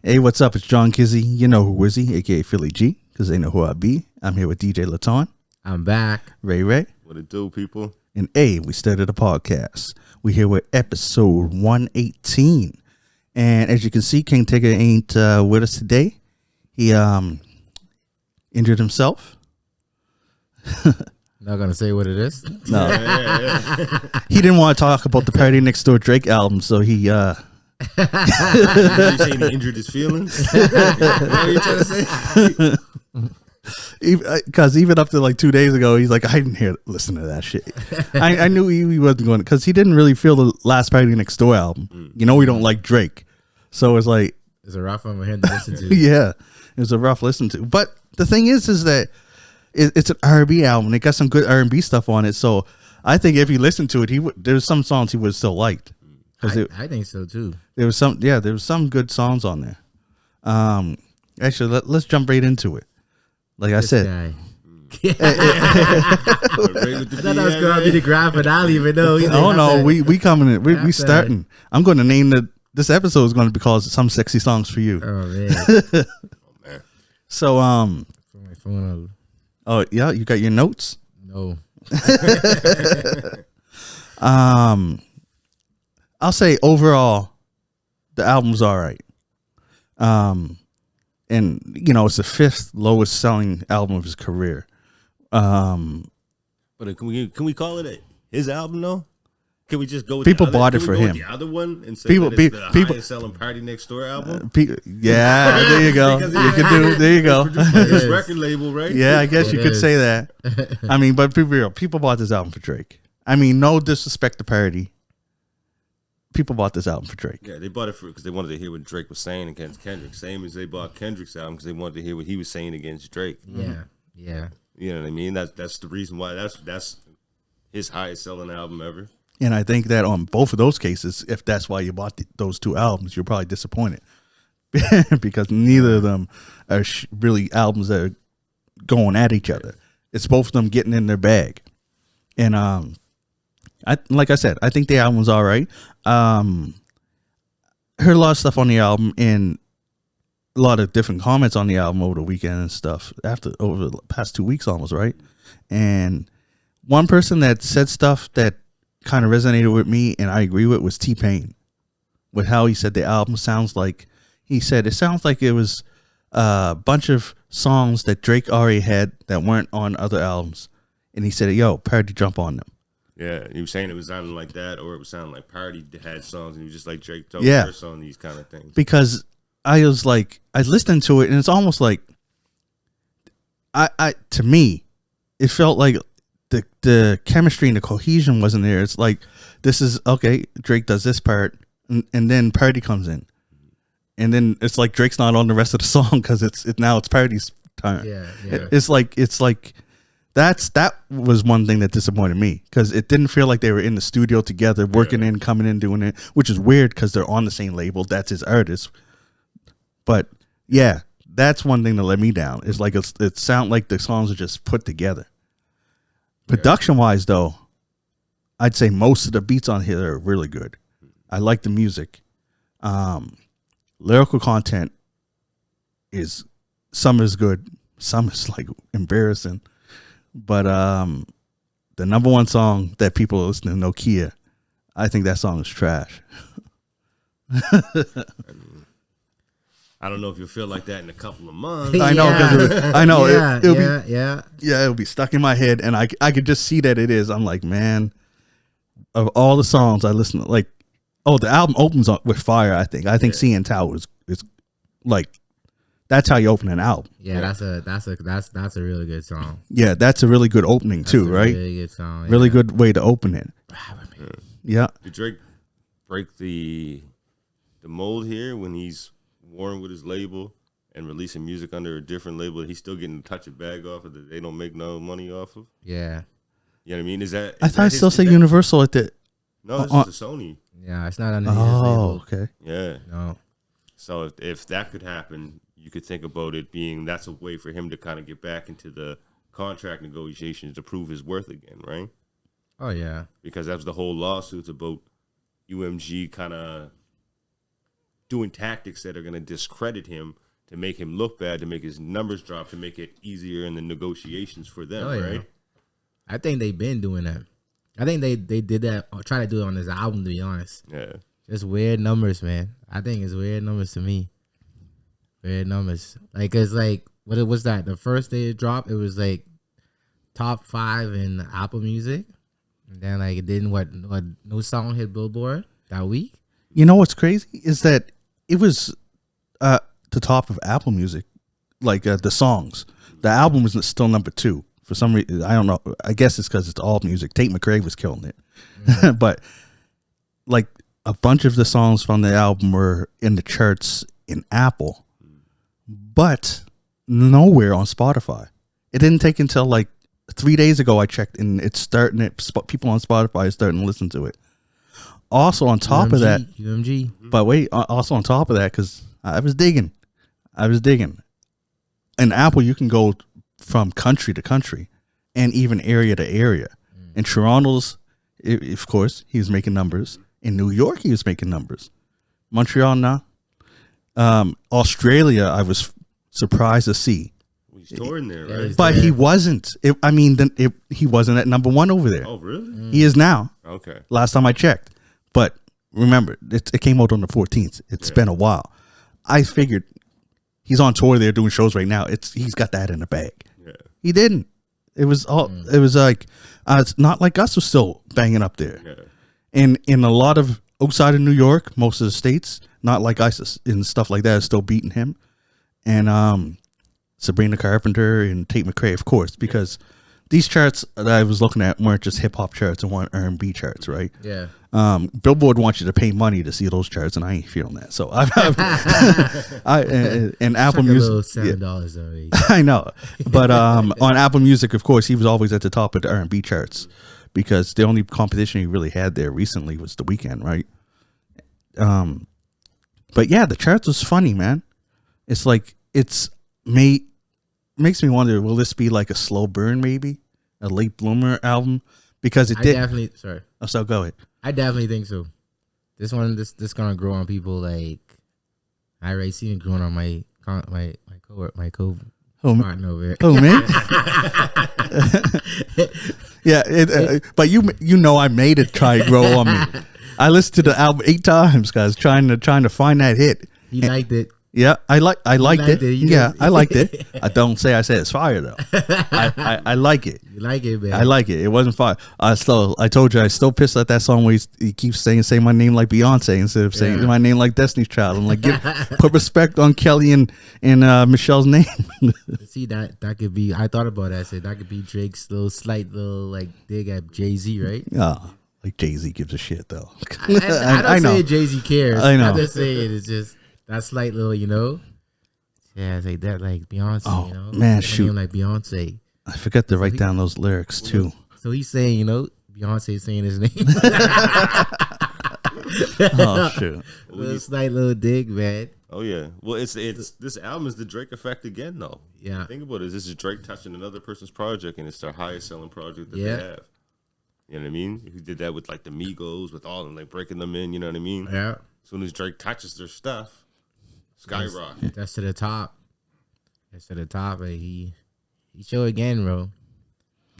Hey, what's up? It's John Kizzy. You know who Wizzy, aka Philly G, because they know who I be. I'm here with DJ Laton. I'm back. Ray. What it do, people? And we started a podcast. We here with episode 118. And as you can see, King Tigger ain't with us today. He injured himself. Not gonna say what it is. No. He didn't want to talk about the PartyNextDoor Drake album, so he You saying he injured his feelings? What are you trying to say? Because even up to like 2 days ago, he's like, I didn't listen to that shit. I knew he wasn't going to, because he didn't really feel the last PartyNextDoor album. You know, we don't like Drake. So it's like, It's a rough one for him to listen to. yeah, it was a rough listen to. But the thing is that it's an R&B album. It got some good R&B stuff on it. So I think if he listened to it, there's some songs he would still liked. I think so too. There was some good songs on there. Actually, let's jump right into it. Like I said, I thought that was going to be the grand finale, but no. We coming in. We starting. I'm going to name this episode is going to be called "Some Sexy Songs for You." Oh man. So Put my phone oh yeah, you got your notes. No. I'll say overall, the album's all right. And you know, it's the 5th lowest selling album of his career. But can we call it his album though? Can we just go with people bought it for him? The other one and say that it's the highest selling PartyNextDoor album. Yeah, there you go. You can do. There you go. His record label, right? Yeah, I guess you could say that. I mean, but people bought this album for Drake. I mean, no disrespect to Party. People bought this album for Drake. Yeah, they bought it because they wanted to hear what Drake was saying against Kendrick. Same as they bought Kendrick's album because they wanted to hear what he was saying against Drake. Yeah. You know what I mean? That's the reason why that's his highest selling album ever. And I think that on both of those cases, if that's why you bought those two albums, you're probably disappointed because neither of them are really albums that are going at each other. It's both of them getting in their bag. And like I said, I think the album's all right. Heard a lot of stuff on the album and a lot of different comments on the album over the weekend and stuff over the past 2 weeks almost, right? And one person that said stuff that kind of resonated with me and I agree with was T-Pain, with how he said the album sounds like. He said it sounds like it was a bunch of songs that Drake already had that weren't on other albums, and he said, "Yo, Party jump on them." Yeah, he was saying it was sounding like that, or it was sounding like Party had songs, and he was just like Drake told us on these kind of things. Because I was like, I listened to it, and it's almost like, to me, it felt like the chemistry and the cohesion wasn't there. It's like, this is okay. Drake does this part, and then Party comes in, and then it's like Drake's not on the rest of the song because it's Party's turn. Yeah. It's like. That was one thing that disappointed me because it didn't feel like they were in the studio together, working in, coming in, doing it, which is weird because they're on the same label. That's his artist. But yeah, that's one thing that let me down. It's like it sounded like the songs are just put together. Production wise, though, I'd say most of the beats on here are really good. I like the music. Lyrical content is some is good, some is like embarrassing. But the number one song that people are listening to, Nokia, I think that song is trash. I don't know if you'll feel like that in a couple of months. I know, I know. Yeah. It'll be stuck in my head, and I could just see that it is. I'm like, man, of all the songs I listen to, like, the album opens up with fire. I think CN Tower is like. That's how you open an album. Yeah, that's a really good song. Yeah, that's a really good opening too, right? Really good song. Really good way to open it. Yeah. Did Drake break the mold here when he's warring with his label and releasing music under a different label that he's still getting a touch of bag off of that they don't make no money off of? Yeah. You know what I mean? I thought I still say Universal at the. No, this is the Sony. Yeah, it's not under his label. Oh, okay. Yeah. No. So if that could happen, you could think about it being that's a way for him to kind of get back into the contract negotiations to prove his worth again, right? Oh, yeah. Because that was the whole lawsuit about UMG kind of doing tactics that are going to discredit him, to make him look bad, to make his numbers drop, to make it easier in the negotiations for them, right? I think they've been doing that. I think they did that, or try to do it on this album, to be honest. Yeah. Just weird numbers, man. I think it's weird numbers to me. Weird numbers. Like, it's like, what was that? The first day it dropped, it was like top 5 in Apple Music. And then, like, it didn't, what no song hit Billboard that week. You know what's crazy is that it was the top of Apple Music, like the songs. The album was still number 2 for some reason. I don't know. I guess it's because it's all music. Tate McRae was killing it, but like a bunch of the songs from the album were in the charts in Apple, but nowhere on Spotify. It didn't take until like 3 days ago I checked, and it's starting. People on Spotify are starting to listen to it. Also on top of that, UMG. but wait, also on top of that, because I was digging. In Apple, you can go from country to country and even area to area. In Toronto's, of course, he was making numbers. In New York, he was making numbers. Montreal, now. Australia, I was surprised to see. He's touring there, right? But he wasn't. He wasn't at number 1 over there. Oh, really? He is now. Okay. Last time I checked. But remember, it came out on the 14th. It's been a while. I figured he's on tour there doing shows right now. He's got that in the bag. Yeah. He didn't. It was all. It was like it's not like us was still banging up there. Yeah. And in a lot of outside of New York, most of the states, not like ISIS and stuff like that, is still beating him. And Sabrina Carpenter and Tate McRae, of course, because these charts that I was looking at weren't just hip hop charts and weren't R&B charts, right? Yeah. Billboard wants you to pay money to see those charts, and I ain't feeling that. So and Apple Music, $7 already. I know, but on Apple Music, of course, he was always at the top of the R&B charts because the only competition he really had there recently was The Weeknd, right? But yeah, the charts was funny, man. It's like makes me wonder, will this be like a slow burn, maybe a late bloomer album? Because it did. Definitely. Sorry. Oh, so go ahead. I definitely think so. This gonna grow on people. Like, I already seen it growing on my partner over here. Oh man. Yeah, but you know I made it try to grow on me. I listened to the album 8 times, guys, trying to find that hit. He liked it. Yeah, I liked it. Yeah, did. I liked it. I don't say I said it's fire though. I like it. You like it, man. I like it. It wasn't fire. I told you I still pissed at that song where he keeps saying "Say my name like Beyonce" instead of saying my name like Destiny's Child. I'm like, put respect on Kelly and Michelle's name. See, that could be. I thought about that. I said that could be Drake's slight like dig at Jay-Z, right? Like Jay-Z gives a shit though. I don't say Jay-Z cares. I know. I'm just saying it's just that slight little, Yeah, it's like that, like Beyonce. Oh man, shoot! Like Beyonce. I forgot to write down those lyrics too. So he's saying, Beyonce saying his name. Oh shoot! Little slight little dig, man. Oh yeah. Well, it's this album is the Drake effect again, though. Yeah. Think about it. This is Drake touching another person's project, and it's their highest selling project that they have. You know what I mean? He did that with like the Migos, with all of them, like breaking them in. You know what I mean? Yeah. As soon as Drake touches their stuff, skyrocket. That's to the top. That's to the top. Like he showed again, bro.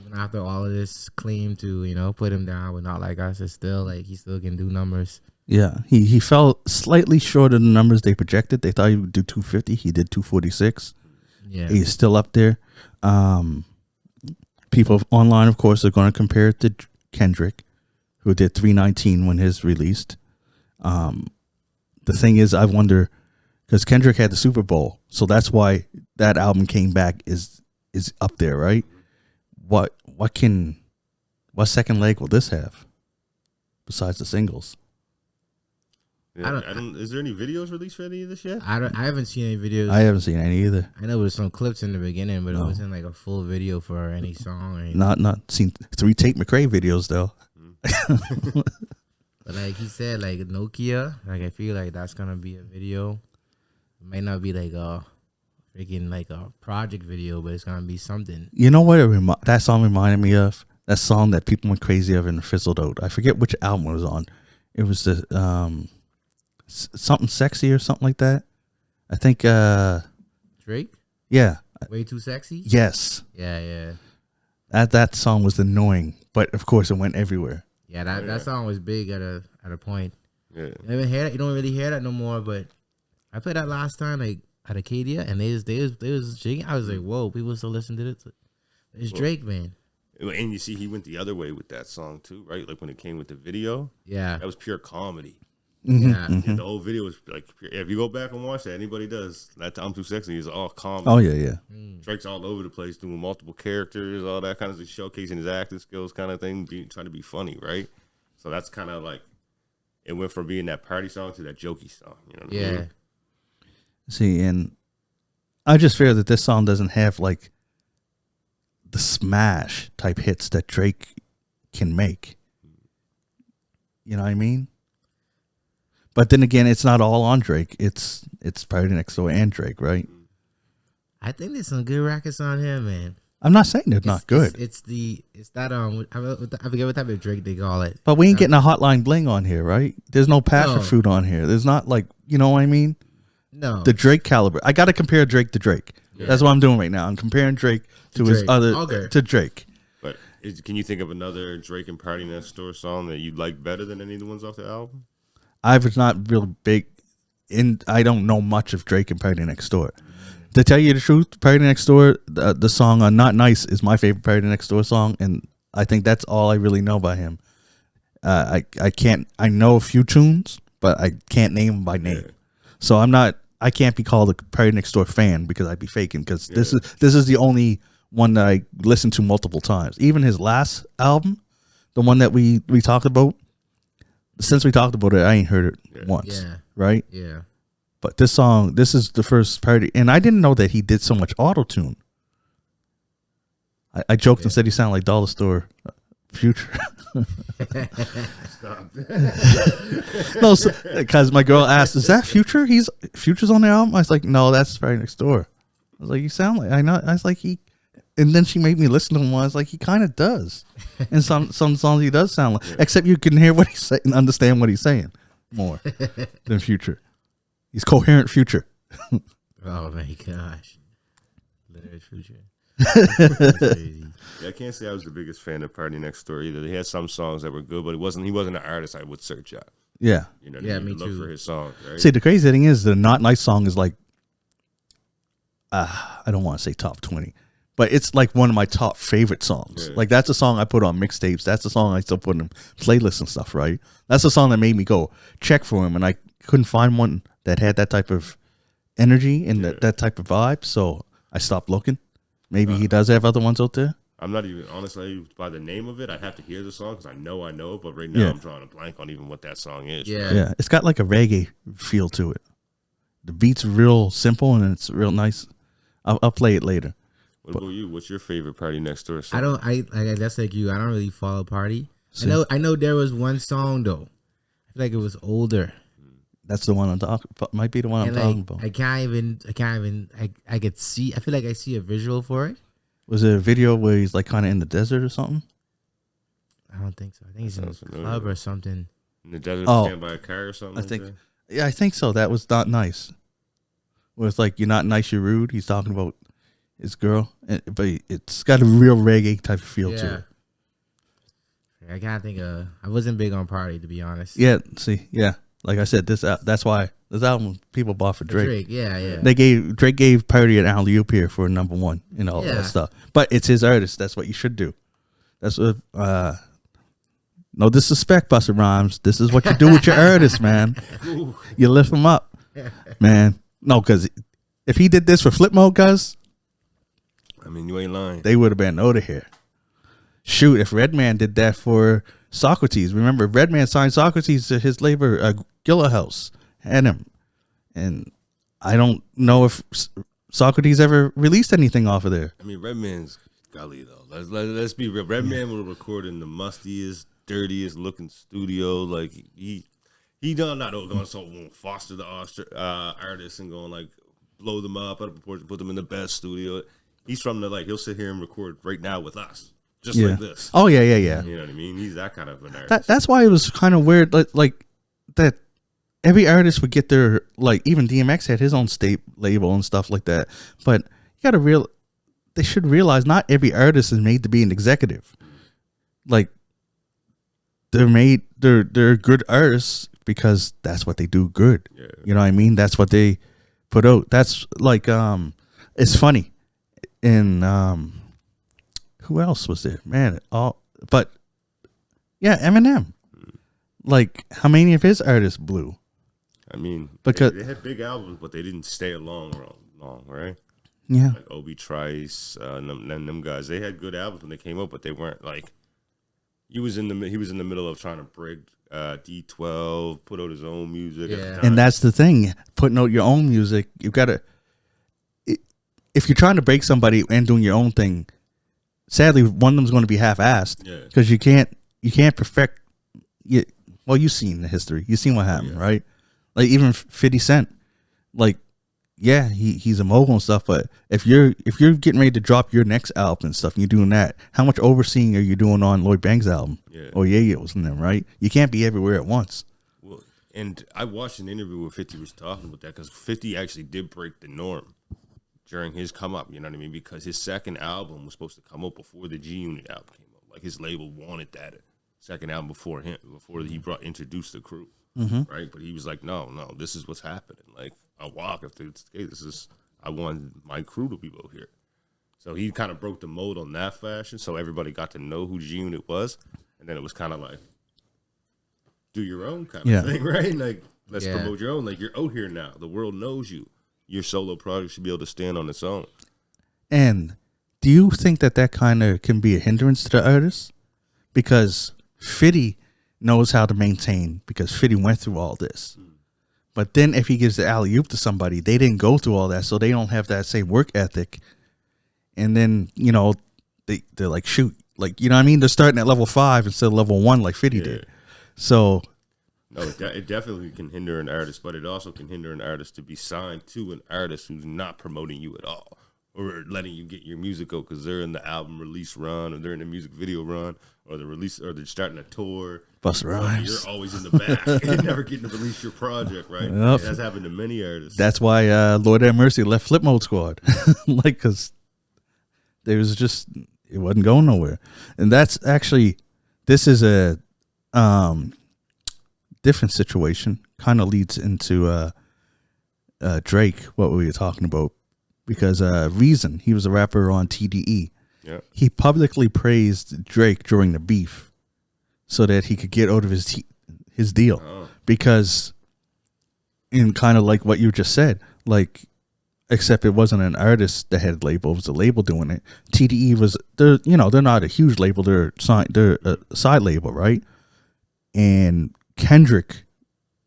Even after all of this claim to, put him down, but not like us, it's still like he still can do numbers. Yeah, he fell slightly short of the numbers they projected. They thought he would do 250. He did 246. Yeah, he's still up there. People online, of course, are going to compare it to Kendrick, who did 319 when his released. The thing is, I wonder, because Kendrick had the Super Bowl, so that's why that album came back is up there, right? What second leg will this have besides the singles? Yeah, is there any videos released for any of this yet? I haven't seen any videos. I haven't seen any either. I know there was some clips in the beginning, but it wasn't like a full video for any song or anything. Not seen 3 Tate McRae videos though. But like he said, like Nokia, like I feel like that's gonna be a video. It might not be like a freaking like a project video, but it's gonna be something. You know what that song reminded me of? That song that people went crazy of and fizzled out. I forget which album it was on. It was the something sexy or something like that. I think. Drake. Yeah. Way Too Sexy. Yes. Yeah. That song was annoying, but of course it went everywhere. Yeah, that song was big at a point. Yeah. You don't really hear that no more. But I played that last time like at Acadia, and they was jigging. I was like, whoa, people still listen to it. It's Drake, man. And you see, he went the other way with that song too, right? Like when it came with the video. Yeah, that was pure comedy. Mm-hmm. Yeah. And the whole video was like, if you go back and watch that, anybody does that. I'm Too Sexy is all comedy. Oh yeah. Drake's all over the place doing multiple characters, all that kind of showcasing his acting skills, kind of thing, trying to be funny, right? So that's kind of like it went from being that party song to that jokey song. You know what I mean? See, and I just fear that this song doesn't have like the smash type hits that Drake can make. You know what I mean? But then again, it's not all on Drake. It's PartyNextDoor and Drake, right? I think there's some good records on here, man. I'm not saying they're not good. It's that I forget what type of Drake they call it. But we ain't getting a Hotline Bling on here, right? There's no passion fruit on here. There's not like, you know what I mean? No. The Drake caliber. I got to compare Drake to Drake. Yeah. That's what I'm doing right now. I'm comparing Drake to his other to Drake. But can you think of another Drake and PartyNextDoor song that you like better than any of the ones off the album? I was not real big I don't know much of Drake and PartyNextDoor. To tell you the truth, PartyNextDoor, the song on Not Nice is my favorite PartyNextDoor song, and I think that's all I really know by him. I know a few tunes, but I can't name them by name. Yeah. So I can't be called a PartyNextDoor fan because I'd be faking, because this is the only one that I listened to multiple times. Even his last album, the one that we talked about, since we talked about it, I ain't heard it once. Right? Yeah. But this song, this is the first party, and I didn't know that he did so much auto-tune. I joked and said he sounded like Dollar Store Future. Stop. No, because my girl asked, "Is that Future? Future's on the album?" I was like, "No, that's PartyNextDoor." I was like, "You sound like I know." I was like, and then she made me listen to him. I was like, he kind of does. And some songs he does sound like, except you can hear what he's saying and understand what he's saying more than Future. He's coherent Future. Oh my gosh, literary Future. Yeah, I can't say I was the biggest fan of PartyNextDoor either. He had some songs that were good, but he wasn't an artist I would search out. Yeah, you know, me look too. for his songs. Right? See, the crazy thing is, the Not Nice song is like, I don't want to say top 20, but it's like one of my top favorite songs. Yeah. Like that's a song I put on mixtapes. That's a song I still put in playlists and stuff. Right? That's a song that made me go check for him, and I couldn't find one that had that type of energy and that type of vibe. So I stopped looking. Maybe he does have other ones out there. I'm not even, honestly, by the name of it, I'd have to hear the song because I know it, but right now I'm drawing a blank on even what that song is. Yeah. It's got like a reggae feel to it. The beat's real simple and it's real nice. I'll play it later. What about you? What's your favorite PartyNextDoor song? I that's like you. I don't really follow Party. See? I know there was one song though. I feel like it was older. That's the one I'm talking about. Might be the one I'm talking about. I could see. I feel like I see a visual for it. Was it a video where he's like kind of in the desert or something? I don't think so. I think he's in a club or something. In the desert, standing by a car or something. I think so. That was Not Nice. Where it's like, you're not nice, you're rude. He's talking about his girl, but it's got a real reggae type of feel to it. I can't think of. I wasn't big on Party, to be honest. Yeah. See. Yeah. Like I said, that's why this album people bought for Drake. Yeah. Drake gave Party an alley-oop here for #1 and all that stuff. But it's his artist. That's what you should do. That's what. No disrespect, Busta Rhymes. This is what you do with your artist, man. You lift them up, man. No, because if he did this for Flip Mode, guys, I mean, you ain't lying. They would have been out of here. Shoot, if Redman did that for Socrates, remember Redman signed Socrates to his label, Gilla House, had him, and I don't know if Socrates ever released anything off of there. I mean, Redman's golly though. Let's be real. Redman will record in the mustiest, dirtiest looking studio. Like he not going so foster the artists and going like blow them up, put them in the best studio. He's from the he'll sit here and record right now with us. Just like this. Oh, yeah. You know what I mean? He's that kind of an artist. That's why it was kind of weird, like that every artist would get their, like, even DMX had his own state label and stuff like that. But you gotta they should realize not every artist is made to be an executive. Like, they're good artists because that's what they do good. Yeah. You know what I mean? That's what they put out. That's like, it's funny. And who else was there? Man, but yeah, Eminem. Like, how many of his artists blew? I mean, because they had big albums, but they didn't stay long, right? Yeah. Like Obi Trice, them guys, they had good albums when they came out, but they weren't like. He was in the middle of trying to break D12, put out his own music. Yeah. At the time. And that's the thing, putting out your own music. You gotta, if you're trying to break somebody and doing your own thing, sadly, one of them's going to be half-assed. Yeah. Because you can't perfect. Well, you've seen the history. You've seen what happened, right? Like, even 50 Cent, like, yeah, he's a mogul and stuff, but if you're getting ready to drop your next album and stuff and you're doing that, how much overseeing are you doing on Lloyd Banks' album? Yeah. Or Yayo's and them, right? You can't be everywhere at once. Well, and I watched an interview where 50 was talking about that because 50 actually did break the norm during his come up, you know what I mean? Because his second album was supposed to come out before the G Unit album came out. Like, his label wanted that second album before he introduced the crew, right? But he was like, no, this is what's happening. Like, I walk after I want my crew to be out here. So he kind of broke the mold on that fashion. So everybody got to know who G Unit was. And then it was kind of like, do your own kind of thing, right? Like, let's promote your own. Like, you're out here now. The world knows you. Your solo project should be able to stand on its own. And do you think that kind of can be a hindrance to the artist? Because 50 knows how to maintain, because 50 went through all this. But then if he gives the alley-oop to somebody, they didn't go through all that, so they don't have that same work ethic. And then, you know, they're like, shoot. Like, you know what I mean? They're starting at level 5 instead of level 1 like 50 did. So... No, it definitely can hinder an artist, but it also can hinder an artist to be signed to an artist who's not promoting you at all, or letting you get your music out because they're in the album release run, or they're in the music video run, or they're starting a tour. Busta Rhymes. You're always in the back and never getting to release your project, right? Yep. That's happened to many artists. That's why Lord have Mercy left Flip Mode Squad, like, because there was just, it wasn't going nowhere. And that's actually, this is a different situation. Kind of leads into Drake, what we were talking about, because Reason, he was a rapper on TDE. Yeah. He publicly praised Drake during the beef so that he could get out of his deal. Because, in kind of like what you just said, like, except it wasn't an artist that had a label, it was a label doing it. TDE was, they're not a huge label, they're a side label, right? And Kendrick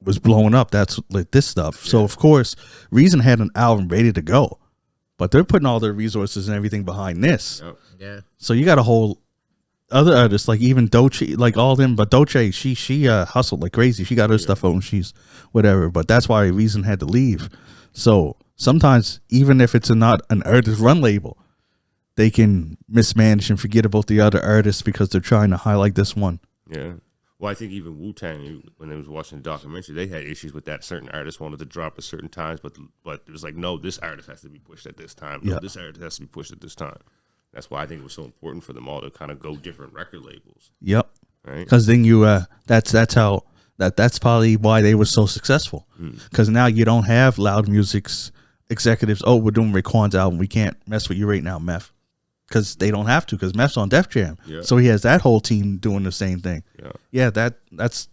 was blowing up. That's like this stuff. So of course, Reason had an album ready to go, but they're putting all their resources and everything behind this. Yeah. So you got a whole other artists, like even Doechii, like all them. But Doechii, she hustled like crazy. She got her stuff out and she's whatever. But that's why Reason had to leave. So sometimes, even if it's not an artist run label, they can mismanage and forget about the other artists because they're trying to highlight this one. Yeah. Well, I think even Wu-Tang, when they was watching the documentary, they had issues with that. Certain artists wanted to drop at certain times, but it was like, no, this artist has to be pushed at this time. No, this artist has to be pushed at this time. That's why I think it was so important for them all to kind of go different record labels. Yep. Right. Because then you, that's probably why they were so successful. Because now you don't have Loud Music's executives. Oh, we're doing Raekwon's album. We can't mess with you right now, Meth. Because they don't have to, because Meth's on Def Jam. Yeah. So he has that whole team doing the same thing. Yeah, that's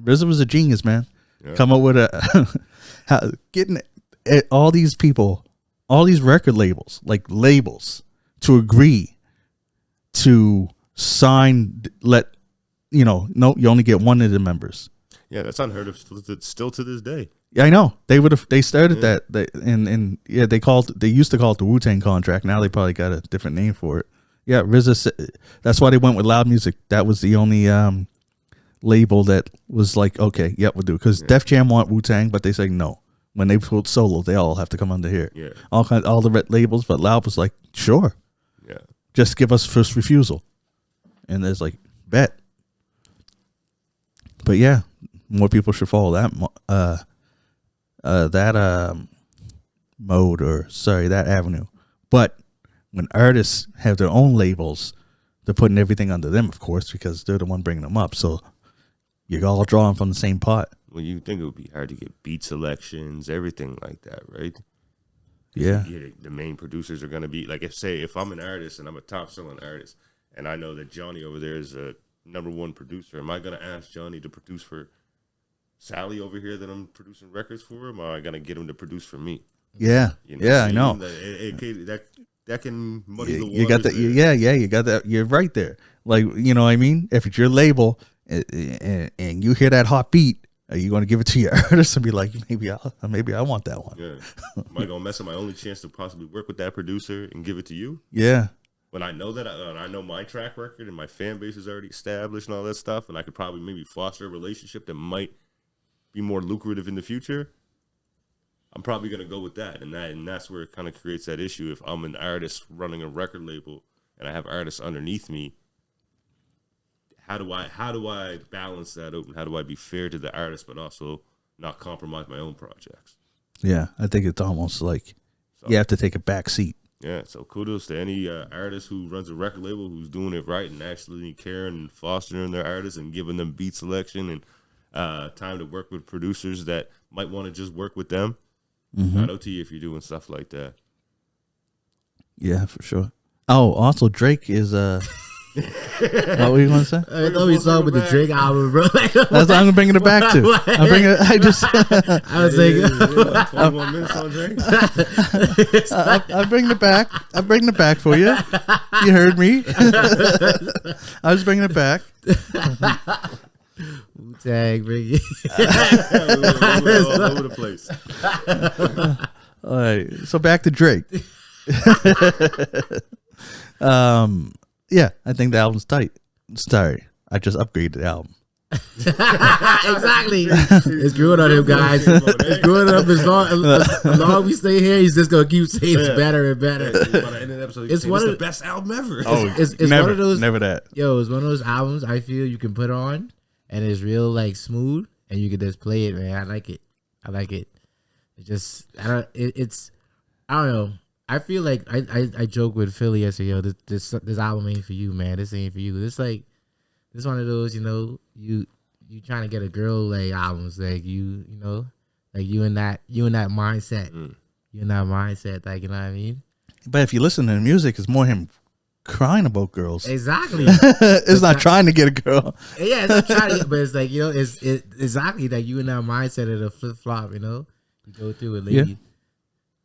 RZA was a genius, man. Yeah. Come up with getting all these people, all these record labels, to agree to sign, no, you only get one of the members. Yeah, that's unheard of still to this day. Yeah, I know. They started that, they used to call it the Wu-Tang contract. Now they probably got a different name for it. Yeah, RZA, that's why they went with Loud Music. That was the only label that was like, okay, we'll do it. Because Def Jam want Wu-Tang, but they say no. When they put solo, they all have to come under here. Yeah. All the red labels, but Loud was like, sure. Yeah. Just give us first refusal. And there's like, bet. But yeah, more people should follow that mode, or sorry, that avenue. But when artists have their own labels, they're putting everything under them, of course, because they're the one bringing them up. So you're all drawing from the same pot. Well, you think it would be hard to get beat selections, everything like that, right? Yeah. The main producers are going to be like, if I'm an artist and I'm a top selling artist, and I know that Johnny over there is a #1 producer, am I going to ask Johnny to produce for Sally over here that I'm producing records for? Or am I going to get him to produce for me? Yeah. You know yeah, what I know. That can muddy the waters. You got that. Yeah, you got that. You're right there. Like, you know what I mean? If it's your label and you hear that hot beat, are you going to give it to your artist and be like, maybe I want that one? Yeah. Am I going to mess up my only chance to possibly work with that producer and give it to you? Yeah. When I know that, I know my track record and my fan base is already established and all that stuff, and I could probably maybe foster a relationship that might be more lucrative in the future, I'm probably going to go with that. And that's where it kind of creates that issue. If I'm an artist running a record label and I have artists underneath me, how do I balance that out, and how do I be fair to the artist but also not compromise my own projects? Yeah, I think it's almost like you have to take a back seat. Yeah, so kudos to any artist who runs a record label who's doing it right and actually caring and fostering their artists and giving them beat selection and time to work with producers that might want to just work with them. Shout out to you if you're doing stuff like that. Yeah, for sure. Oh, also Drake is what were you gonna say? I thought we saw with the Drake album, bro. That's what I'm bringing it back to. I was like, 21 minutes on Drake. I'm bringing it back. I'm bringing it back for you. You heard me. I was bringing it back. Wu-Tang, bring it. all over the place. All right, so back to Drake. Yeah, I think the album's tight. Sorry, I just upgraded the album. Exactly. It's growing on him, guys. It's growing up as long as we stay here. He's just gonna keep saying it's better and better. It's one of the best album ever. Oh, it's never, one of those. Never that. Yo, it's one of those albums I feel you can put on and it's real like smooth and you can just play it, man. I like it. It's just I don't know. I feel like I joke with Philly yesterday, yo, this album ain't for you, man. This ain't for you. This one of those, you know, you trying to get a girl like albums, like you know, like you in that mindset. You in that mindset, like, you know what I mean? But if you listen to the music, it's more him crying about girls. Exactly. It's not trying to get a girl. Yeah, it's not trying to get, but it's like, you know, it's exactly like you in that mindset of the flip flop, you know? You go through it, lady.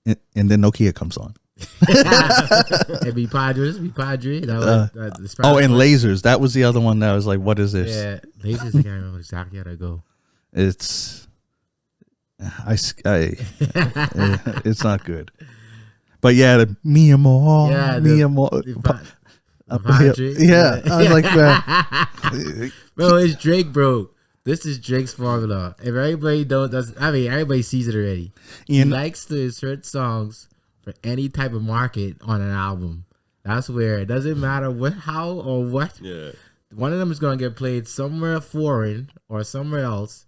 Yeah. And then Nokia comes on. And be Padre. And Lasers. That was the other one that was like, what is this? Yeah, Lasers. I can't remember exactly how to go. It's not good. But yeah, the Mi Amor. Yeah, Mi Amor. Padre. Yeah, I was like, man. Bro, it's Drake, bro. This is Drake's formula. If everybody everybody sees it already. He likes to insert songs for any type of market on an album. That's where it doesn't matter how or what. Yeah. One of them is gonna get played somewhere foreign or somewhere else,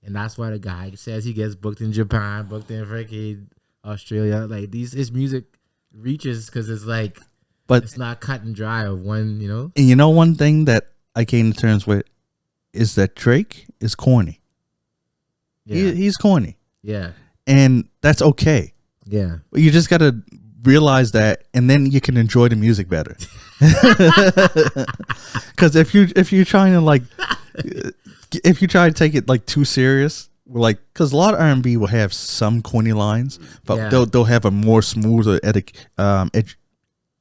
and that's why the guy says he gets booked in Japan, booked in freaking Australia. Like his music reaches because it's like, but it's not cut and dry of one, you know. And you know, one thing that I came to terms with is that Drake is corny. Yeah. He's corny. Yeah. And that's okay. Yeah. You just got to realize that, and then you can enjoy the music better. Because if you're trying to like, if you try to take it like too serious, like, because a lot of R&B will have some corny lines, but they'll have a more smoother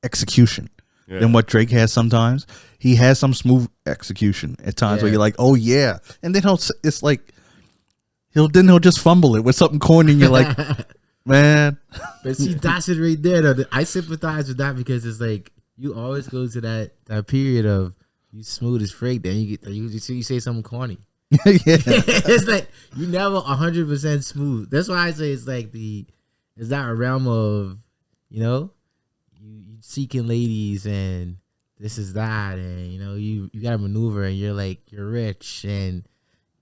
execution than what Drake has sometimes. He has some smooth execution at times where you're like, oh yeah, and then he'll just fumble it with something corny, and you're like, man. But see, that's it right there. Though. I sympathize with that because it's like you always go to that period of you smooth as freak, then you say something corny. Yeah, it's like you never 100% smooth. That's why I say it's like it's that a realm of, you know, you seeking ladies and this is that, and you know you gotta maneuver, and you're like, you're rich and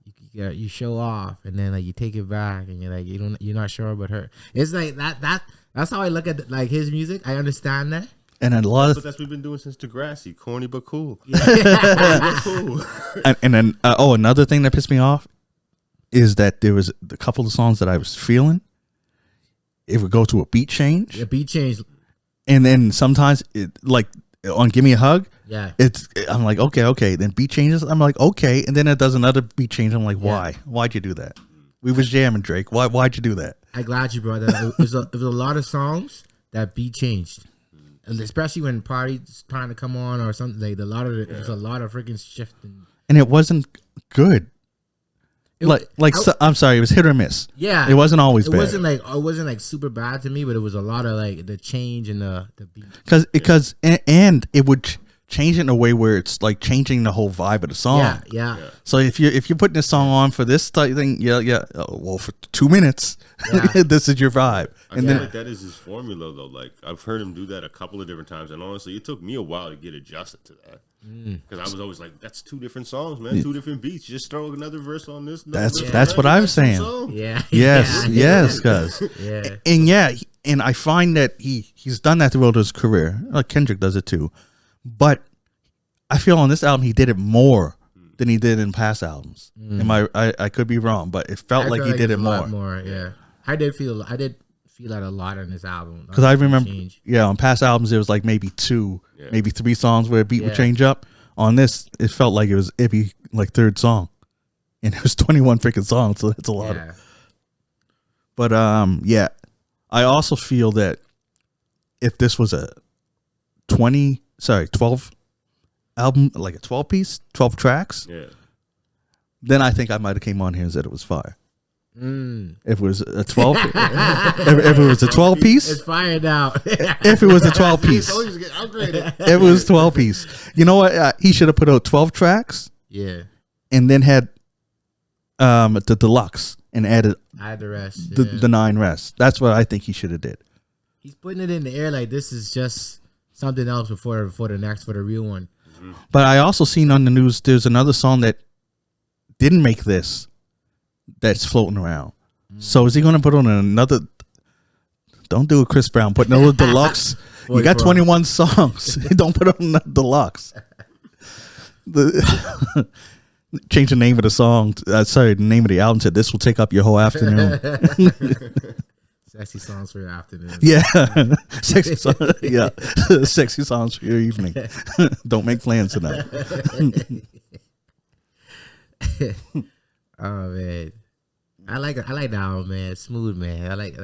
you you show off, and then like you take it back, and you're like you're not sure about her. It's like that's how I look at like his music. I understand that. And a lot But that's what we've been doing since Degrassi. Corny but cool. cool. and then another thing that pissed me off is that there was a couple of songs that I was feeling. It would go to a beat change. A beat change. And then sometimes like on Give Me a Hug. Yeah. I'm like, okay. Then beat changes. I'm like, okay. And then it does another beat change. I'm like, why? Why'd you do that? We was jamming, Drake. Why'd you do that? I'm glad you brought that up. It was a lot of songs that beat changed. Especially when party's trying to come on or something, like there's a lot of freaking shifting, and it wasn't good. I'm sorry, it was hit or miss. Yeah, it wasn't always bad. It wasn't like super bad to me, but it was a lot of like the change in the beat. Because and it would change it in a way where it's like changing the whole vibe of the song. Yeah. So if you're putting this song on for this type thing, well, for 2 minutes, this is your vibe. I feel like that is his formula though. Like I've heard him do that a couple of different times, and honestly, it took me a while to get adjusted to that. Because I was always like, that's 2 different songs, man. 2 different beats. Just throw another verse on this. That's what I was saying. Yeah. Yes, guys. Yeah. And I find that he's done that throughout his career. Like Kendrick does it too. But I feel on this album he did it more than he did in past albums. I could be wrong, but it felt like he did it more. Yeah. I did feel that a lot on this album. Because I remember, on past albums, there was like maybe 2, maybe 3 songs where a beat would change up. On this, it felt like it was every like 3rd song. And it was 21 freaking songs, so that's a lot. But I also feel that if this was a 12 album, like a 12 piece, 12 tracks, then I think I might have came on here and said it was fire. If it was a 12, if it was a 12 piece, it's fired out. If it was a 12 piece, if it was 12 piece, you know what? He should have put out 12 tracks. Yeah, and then had the deluxe and add the rest, the 9 rest. That's what I think he should have did. He's putting it in the air like this is just something else for the real one. But I also seen on the news there's another song that didn't make this that's floating around. So is he going to put on another? Don't do a Chris Brown. Put another deluxe. You got 21 songs. Don't put on another deluxe. Change the name of the song. The name of the album to "This Will Take Up Your Whole Afternoon." Sexy songs for your afternoon. Yeah, sexy songs. Yeah, sexy songs for your evening. Don't make plans tonight. Oh man, I like that album, man. It's smooth, man. I like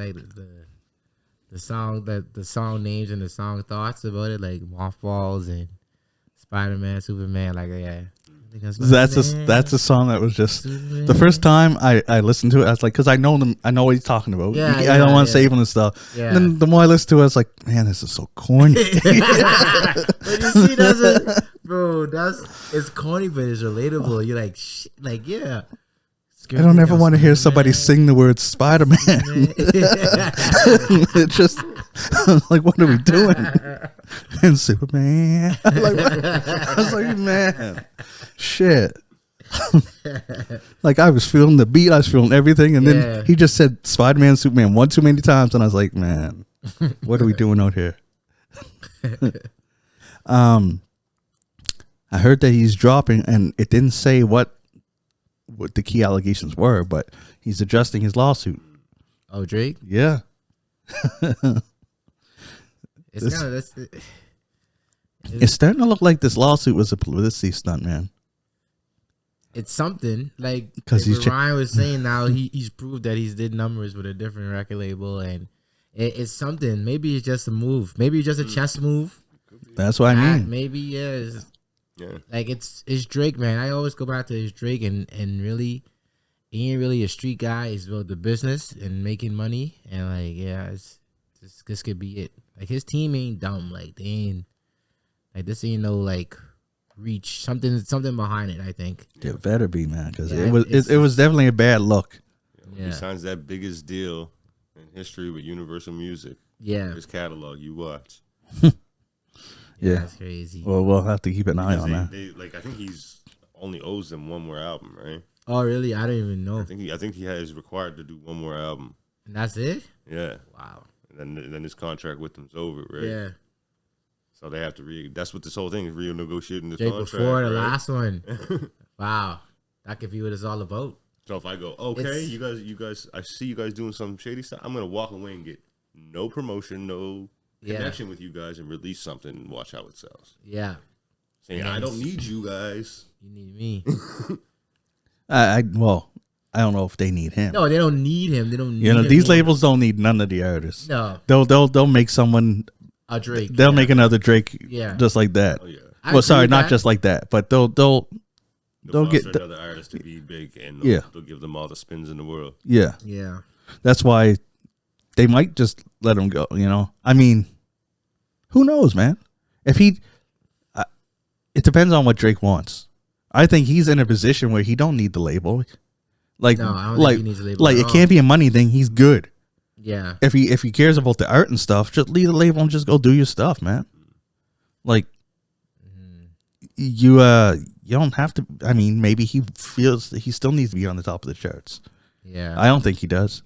the song names and the song thoughts about it, like Mothballs and Spider-Man, Superman. Like that's a song that was just Superman. The first time I listened to it, I was like, because I know what he's talking about. Yeah, I don't want to save him and stuff. Yeah. And then the more I listened to it, I was like, man, this is so corny. But you see, it's corny, but it's relatable. You're like, shit, like yeah. I don't ever want to hear somebody sing the word Spider-Man. It's just like, what are we doing? And Superman. I was like, man, shit. Like I was feeling the beat, I was feeling everything, and then he just said Spider-Man, Superman one too many times, and I was like, man, what are we doing out here? I heard that he's dropping, and it didn't say what the key allegations were, but he's adjusting his lawsuit. Oh, Drake? Yeah. It's starting to look like this lawsuit was a publicity stunt, man. It's something like because Ryan was saying now he's proved that he's did numbers with a different record label, and it's something. Maybe it's just a move. Maybe it's just a chess move. That's what I mean. Maybe yeah. Like it's Drake, man. I always go back to his Drake, and really, he ain't really a street guy. He's about the business and making money, and like this could be it. Like his team ain't dumb. Like they ain't like this ain't no like reach something behind it. I think it better be, man, because it was definitely a bad look. He signs that biggest deal in history with Universal Music. Yeah, his catalog. You watch. Yeah, that's crazy. Well, we'll have to keep an eye on that. I think he's only owes them one more album, right? Oh, really? I didn't even know. I think he is required to do one more album. And that's it? Yeah. Wow. And then his contract with them's over, right? Yeah. So they have to that's what this whole thing is, renegotiating the Jake contract. before the right? last one. Wow. That could be what it's all about. So if I go, okay, you guys, I see you guys doing some shady stuff, I'm gonna walk away and get no promotion, no connection with you guys, and release something and watch how it sells. Yeah. Saying I don't need you guys. You need me. Well, I don't know if they need him. No, they don't need him. They don't need him. These labels don't need none of the artists. No. They'll make someone A Drake. They'll make another Drake just like that. Oh, yeah. Well, sorry, not just like that, but they'll get another artist to be big, and they'll give them all the spins in the world. Yeah. Yeah. That's why they might just let him go, I mean, who knows, man? If he it depends on what Drake wants. I think he's in a position where he don't need the label. Like, no, I don't think he needs a label like at it all. can't be a money thing. He's good. Yeah. If he cares about the art and stuff, just leave the label and just go do your stuff, man. Like, you don't have to. I mean, maybe he feels that he still needs to be on the top of the charts. Yeah. I don't think he does.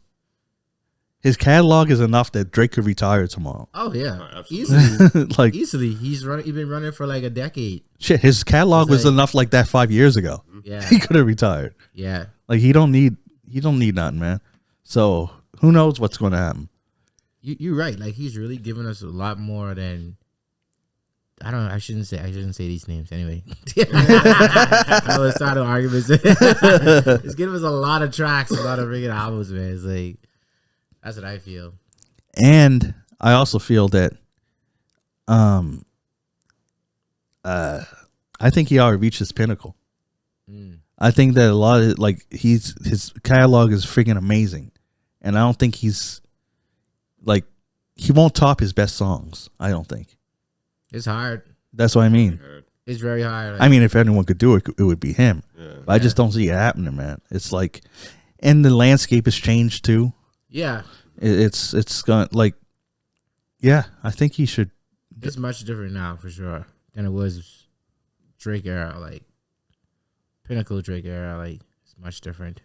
His catalog is enough that Drake could retire tomorrow. Oh yeah, absolutely. Like easily. He's been running for like a decade. Shit, his catalog was like, enough like that 5 years ago. Yeah. He could have retired. Yeah. Like he don't need nothing, man. So who knows what's going to happen? You're right. Like he's really giving us a lot more than. I don't know. I shouldn't say these names anyway. I was starting arguments. It's giving us a lot of tracks, a lot of freaking albums, man. It's like that's what I feel. And I also feel that I think he already reached his pinnacle. I think that a lot of his catalog is freaking amazing. And I don't think he's like he won't top his best songs. I don't think. It's hard. That's what I mean. It's very hard. I mean, if anyone could do it, it would be him. Yeah. But I just don't see it happening, man. It's like, and the landscape has changed too. Yeah. It's gonna like, yeah. I think he should. It's much different now for sure than it was Drake era, like pinnacle Drake era. Like it's much different.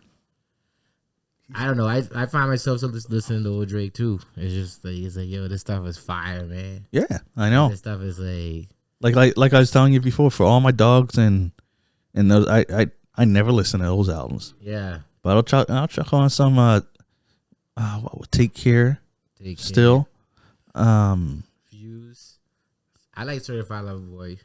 I don't know. I find myself listening to old Drake too. It's like yo, this stuff is fire, man. Yeah, I know. This stuff is like I was telling you before. For all my dogs and those, I never listen to those albums. Yeah, but I'll check on some. What would Take Care? Still. Views. I like Certified Lover Boy.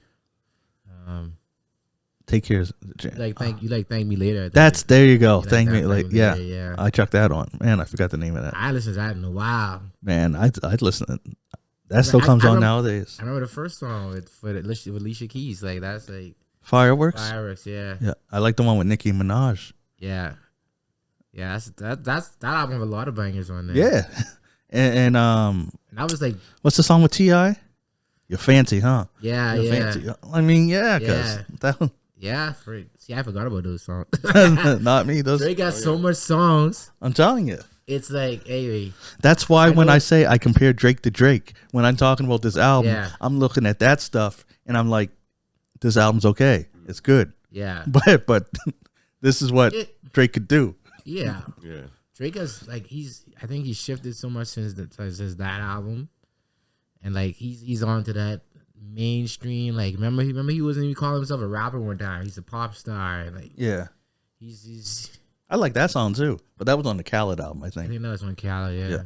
Take Care. Thank me later. There you go. You Thank me. yeah. I checked that on. Man, I forgot the name of that. I listened to that in a while. Man, I'd listen. That still comes on nowadays. I remember the first song with Alicia Keys. Like that's like Fireworks. Yeah. Yeah, I like the one with Nicki Minaj. Yeah. Yeah, that album have a lot of bangers on there. Yeah, and I was like, what's the song with T.I.? You're fancy, huh? Yeah, You're yeah. fancy. I mean, yeah, because that one. Yeah, see, I forgot about those songs. Not me. Drake got so much songs. I'm telling you. It's like, hey. That's why when I say I compare Drake to Drake, when I'm talking about this album, I'm looking at that stuff and I'm like, this album's okay. It's good. Yeah. But this is what Drake could do. Yeah. Yeah. Drake has I think he's shifted so much since that album. And like he's on to that mainstream. Like remember he wasn't even calling himself a rapper one time. He's a pop star. And like he's I like that song too. But that was on the Khaled album, I think. I think that was on Khaled, yeah.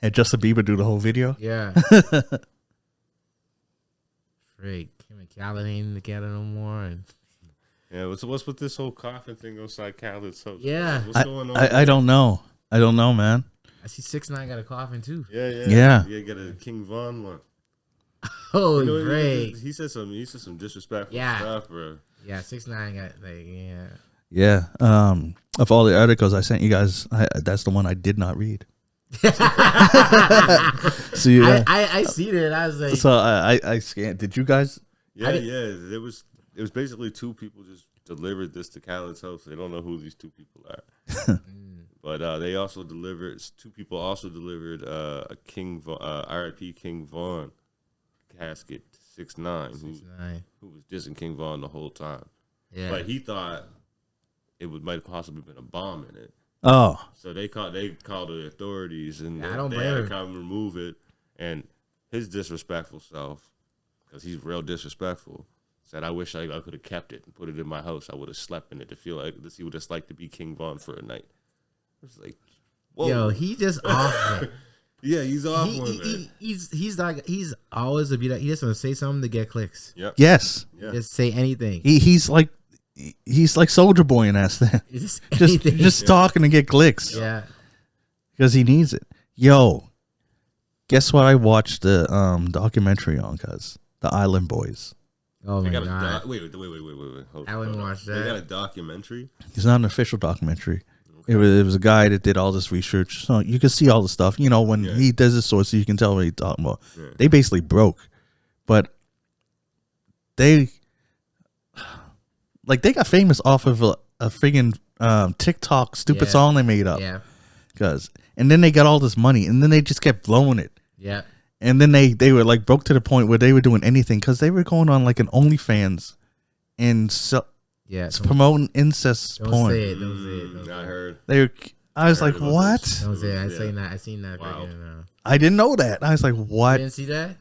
Had Justin Bieber do the whole video? Yeah. Freak. Him and Khaled ain't together no more. And yeah, what's with this whole coffin thing outside Khaled's house? Yeah. What's going on? I don't know. I don't know, man. I see 6ix9ine got a coffin too. Yeah. You got a King Von one. Oh, you know, great. He said some disrespectful stuff, bro. Yeah, 6ix9ine got Yeah. Of all the articles I sent you guys, that's the one I did not read. So I seen it. I was like, so I scanned. Did you guys? Yeah. It was basically two people just delivered this to Khaled's house. They don't know who these two people are. But they also delivered. Two people also delivered a King R.I.P. King Von casket to 6ix9ine, who was dissing King Von the whole time. Yeah. But he thought might have possibly been a bomb in it. Oh, So they called the authorities, and I don't they blame had to him. come remove it. And his disrespectful self, because he's real disrespectful, said, "I wish I could have kept it and put it in my house. I would have slept in it to see what it's like to be King Von for a night." I was like, whoa. Yo, he just off. Man. Yeah, he's off one, man. He's always a be like he just want to say something to get clicks. Yep. yes. Yeah. Just say anything. He's like Soldier Boy in that thing. Just Just anything. just talking to get clicks. Yeah. Because he needs it. Yo, guess what I watched the documentary on, cuz? The Island Boys. Oh They my got god. wait. Hold I wouldn't on. watch They that. got a documentary. It's not an official documentary. It was a guy that did all this research. So you can see all the stuff. You know, when he does his sources, you can tell what he's talking about. Yeah. They basically broke. But they got famous off of a friggin' TikTok stupid Yeah. song they made up. Yeah. And then they got all this money, and then they just kept blowing it. Yeah. And then they were like broke to the point where they were doing anything because they were going on like an OnlyFans and Yeah. promoting incest Don't porn. say it. Don't say it. Don't I say heard. I was I like, heard about what? this. it. Don't say it. I Yeah. seen that. I seen that. Wow. I didn't know that. I was like, You what? didn't see that?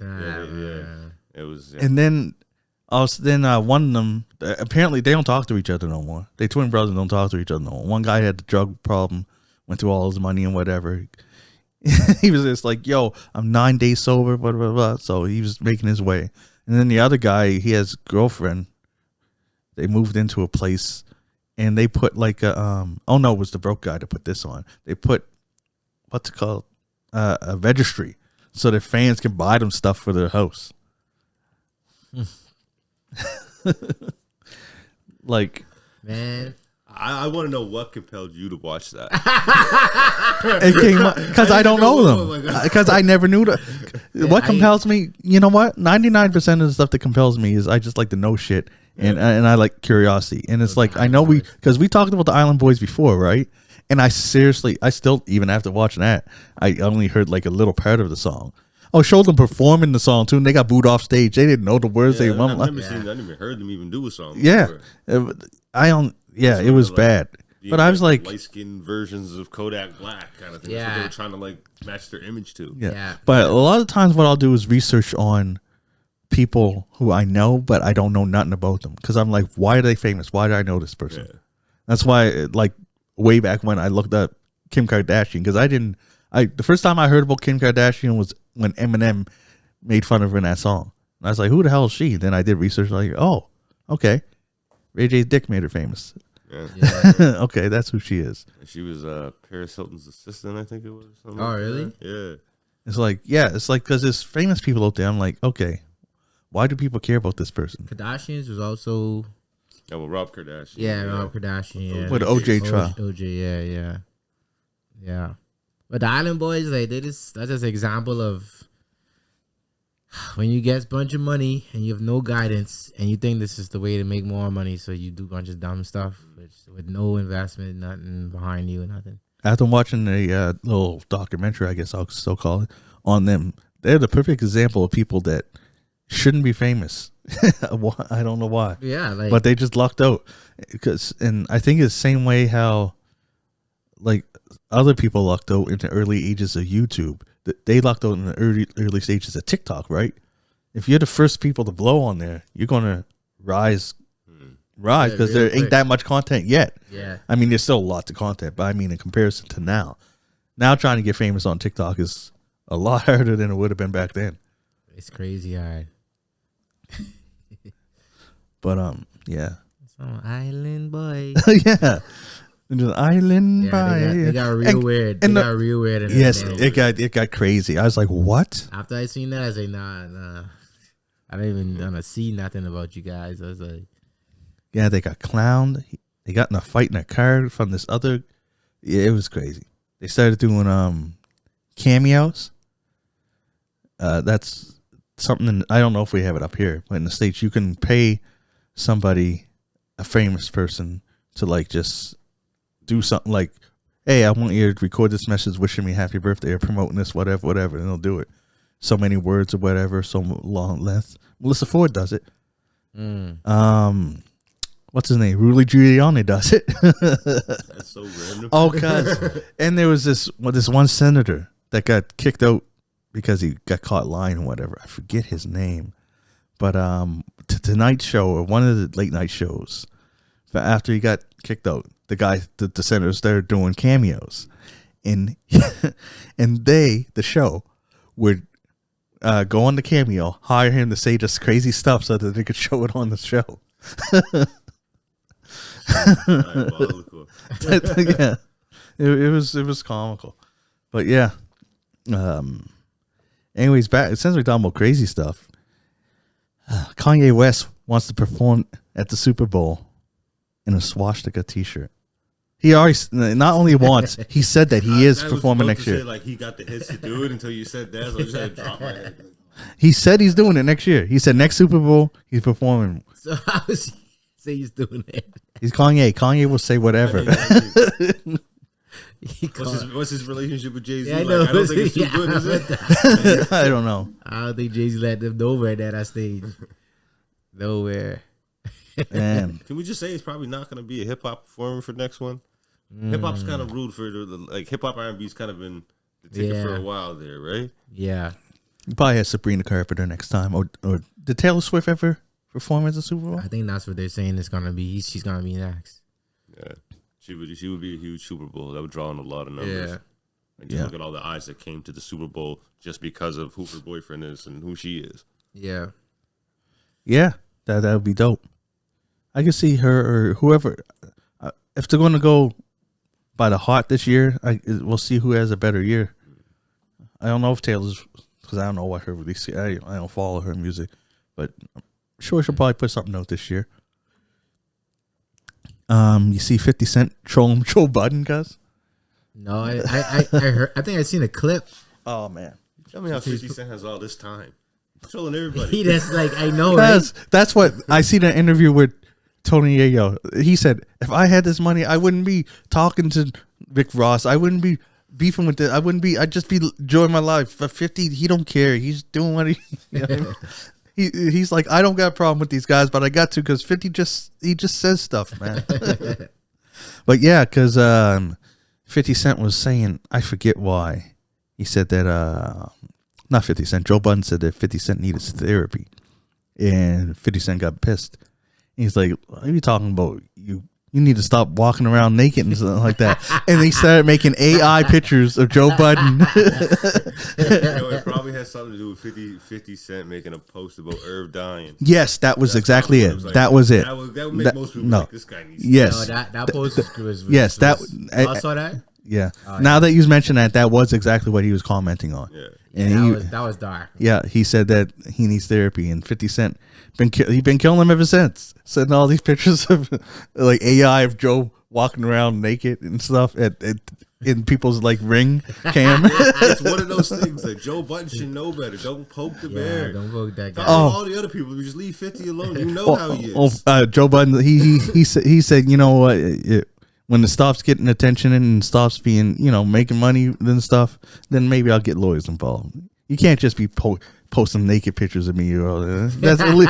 It was. And then one of them, apparently they don't talk to each other no more. They twin brothers don't talk to each other no more. One guy had the drug problem, went through all his money and whatever. He was just like, yo, I'm 9 days sober, blah, blah, blah. So he was making his way. And then the other guy, he has a girlfriend. They moved into a place and they put like it was the broke guy to put this on. They put, what's it called? A registry so that fans can buy them stuff for their house. Like, Man. I want to know what compelled you to watch that. it came because I don't know Oh my them God. because I never knew that. What compels me? You know what? 99% of the stuff that compels me is I just like to know shit and I like curiosity. And it's like I know because we talked about the Island Boys before, right? And I still even after watching that, I only heard like a little part of the song. Oh, showed them performing the song too, and they got booed off stage. They didn't know the words. I They never I never even heard them even do a song. yeah, before. it was like, bad. But I was like, light skinned versions of Kodak Black kind of thing. Yeah. So they were trying to like match their image to. yeah. But a lot of times, what I'll do is research on people who I know, but I don't know nothing about them because I'm like, why are they famous? Why do I know this person? Yeah. That's why, like, way back when I looked up Kim Kardashian because the first time I heard about Kim Kardashian was when Eminem made fun of her in that song. And I was like, who the hell is she? Then I did research, like, oh, okay. Ray J's dick made her famous. Yeah. Okay, that's who she is. And she was Paris Hilton's assistant, I think it was. Something Oh, like really? that. Yeah. It's like, because there's famous people out there. I'm like, okay, why do people care about this person? Kardashians was also Yeah, well, Rob Kardashian. Rob Kardashian. Yeah. With the OJ trial. OJ, yeah. But the Island Boys, like that's just an example of when you get a bunch of money and you have no guidance and you think this is the way to make more money, so you do a bunch of dumb stuff with no investment, nothing behind you, nothing. After watching a little documentary, I guess I'll still call it, on them, they're the perfect example of people that shouldn't be famous. I don't know why. Yeah, like But they just lucked out. And I think it's the same way how, like, other people lucked out in the early ages of YouTube. They lucked out in the early stages of TikTok, right? If you're the first people to blow on there, you're going to rise because real there ain't quick. that much content yet. Yeah. I mean, there's still lots of content, but I mean, in comparison to now trying to get famous on TikTok is a lot harder than it would have been back then. It's crazy hard. But yeah. Some Island Boy. Yeah. The Island Boy. They got real weird. They got real weird. In Yes, that it got crazy. I was like, what? After I seen that, I was like, nah. I don't even want to see nothing about you guys. I was like, Yeah, they got clowned. They got in a fight in a car from this other. Yeah, it was crazy. They started doing cameos. That's something I don't know if we have it up here, but in the States you can pay somebody, a famous person, to like just do something like, hey, I want you to record this message wishing me happy birthday or promoting this, whatever, and they'll do it. So many words or whatever, so long length. Melissa Ford does it. what's his name? Rudy Giuliani does it. That's so random. Oh, cause and there was this one senator that got kicked out because he got caught lying or whatever. I forget his name, but Tonight Show or one of the late night shows. But after he got kicked out, the senator started doing cameos, and and the show would go on the cameo, hire him to say just crazy stuff so that they could show it on the show. Yeah, it was comical, but yeah. Anyways, back since we're talking about crazy stuff, Kanye West wants to perform at the Super Bowl in a swastika T-shirt. He already not only wants, he said that he is performing next year. Like he got the hits to do it until you said that, so I just had to drop my head. He said he's doing it next year. He said next Super Bowl he's performing. So how does he say he's doing it? He's Kanye. Kanye will say whatever. What's his relationship with Jay-Z? Yeah, I like? know. I don't think it's too good, is it? I don't know. I don't think Jay-Z let them nowhere at that stage. Nowhere. Man. Can we just say it's probably not going to be a hip hop performer for next one? Hip hop's kind of ruled for like hip hop R&B's kind of been the ticket for a while there, right? Yeah. You probably have Sabrina Carpenter next time, or did Taylor Swift ever perform at the Super Bowl? I think that's what they're saying. It's gonna be. She's gonna be next. Yeah, she would be a huge Super Bowl. That would draw in a lot of numbers. Yeah. And just look at all the eyes that came to the Super Bowl just because of who her boyfriend is and who she is. Yeah. Yeah, that would be dope. I could see her or whoever. If they're going to go by the heart this year, we'll see who has a better year. I don't know if Taylor's, because I don't know what her release. I don't follow her music, but I'm sure she'll probably put something out this year. You see 50 Cent trolling Joe Budden, guys? No, I heard. I think I seen a clip. Oh man, Tell me how 50 Cent has all this time. He's trolling everybody. That's like I know. Because that's what I seen an interview with Tony Yayo. He said, if I had this money, I wouldn't be talking to Rick Ross. I wouldn't be beefing with it. I'd just be enjoying my life. For 50, he don't care. He's doing what he's like, I don't got a problem with these guys, but I got to because 50 just says stuff, man. But yeah, because 50 Cent was saying, I forget why. He said that, not 50 Cent, Joe Budden said that 50 Cent needed therapy. And 50 Cent got pissed. He's like, what are you talking about? You need to stop walking around naked and stuff like that. And they started making AI pictures of Joe Budden. It probably has something to do with 50 Cent making a post about Irv dying. Yes, that was exactly it. Like, that was it. That would make most people like, this guy needs to yes. No, that post was yes, that I saw that. Yeah. Now that you mentioned that was exactly what he was commenting on. Yeah. And that was dark. Yeah, he said that he needs therapy, and 50 Cent he's been killing him ever since. Sending all these pictures of like AI of Joe walking around naked and stuff in people's like ring cam. It's one of those things that Joe Budden should know better. Don't poke the bear. Don't poke that guy. All the other people, we just leave 50 alone. You know how he is. Joe Budden, he said, you know what? When it stops getting attention and stops being, making money and stuff, then maybe I'll get lawyers involved. You can't just be posting naked pictures of me. Or that's he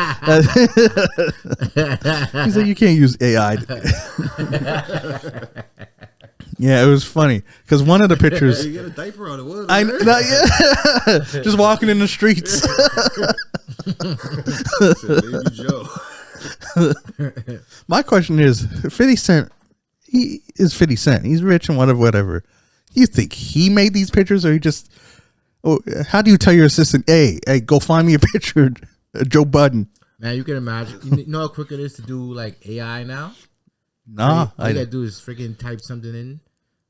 said you can't use AI. Yeah, it was funny because one of the pictures. You get a diaper on it. What? Yeah, just walking in the streets. Baby Joe. My question is, 50 Cent. He is 50 Cent. He's rich and whatever. You think he made these pictures, or he just? Oh, how do you tell your assistant, hey, go find me a picture of Joe Budden? Man, you can imagine. You know how quick it is to do like AI now. Nah, all you gotta do is freaking type something in,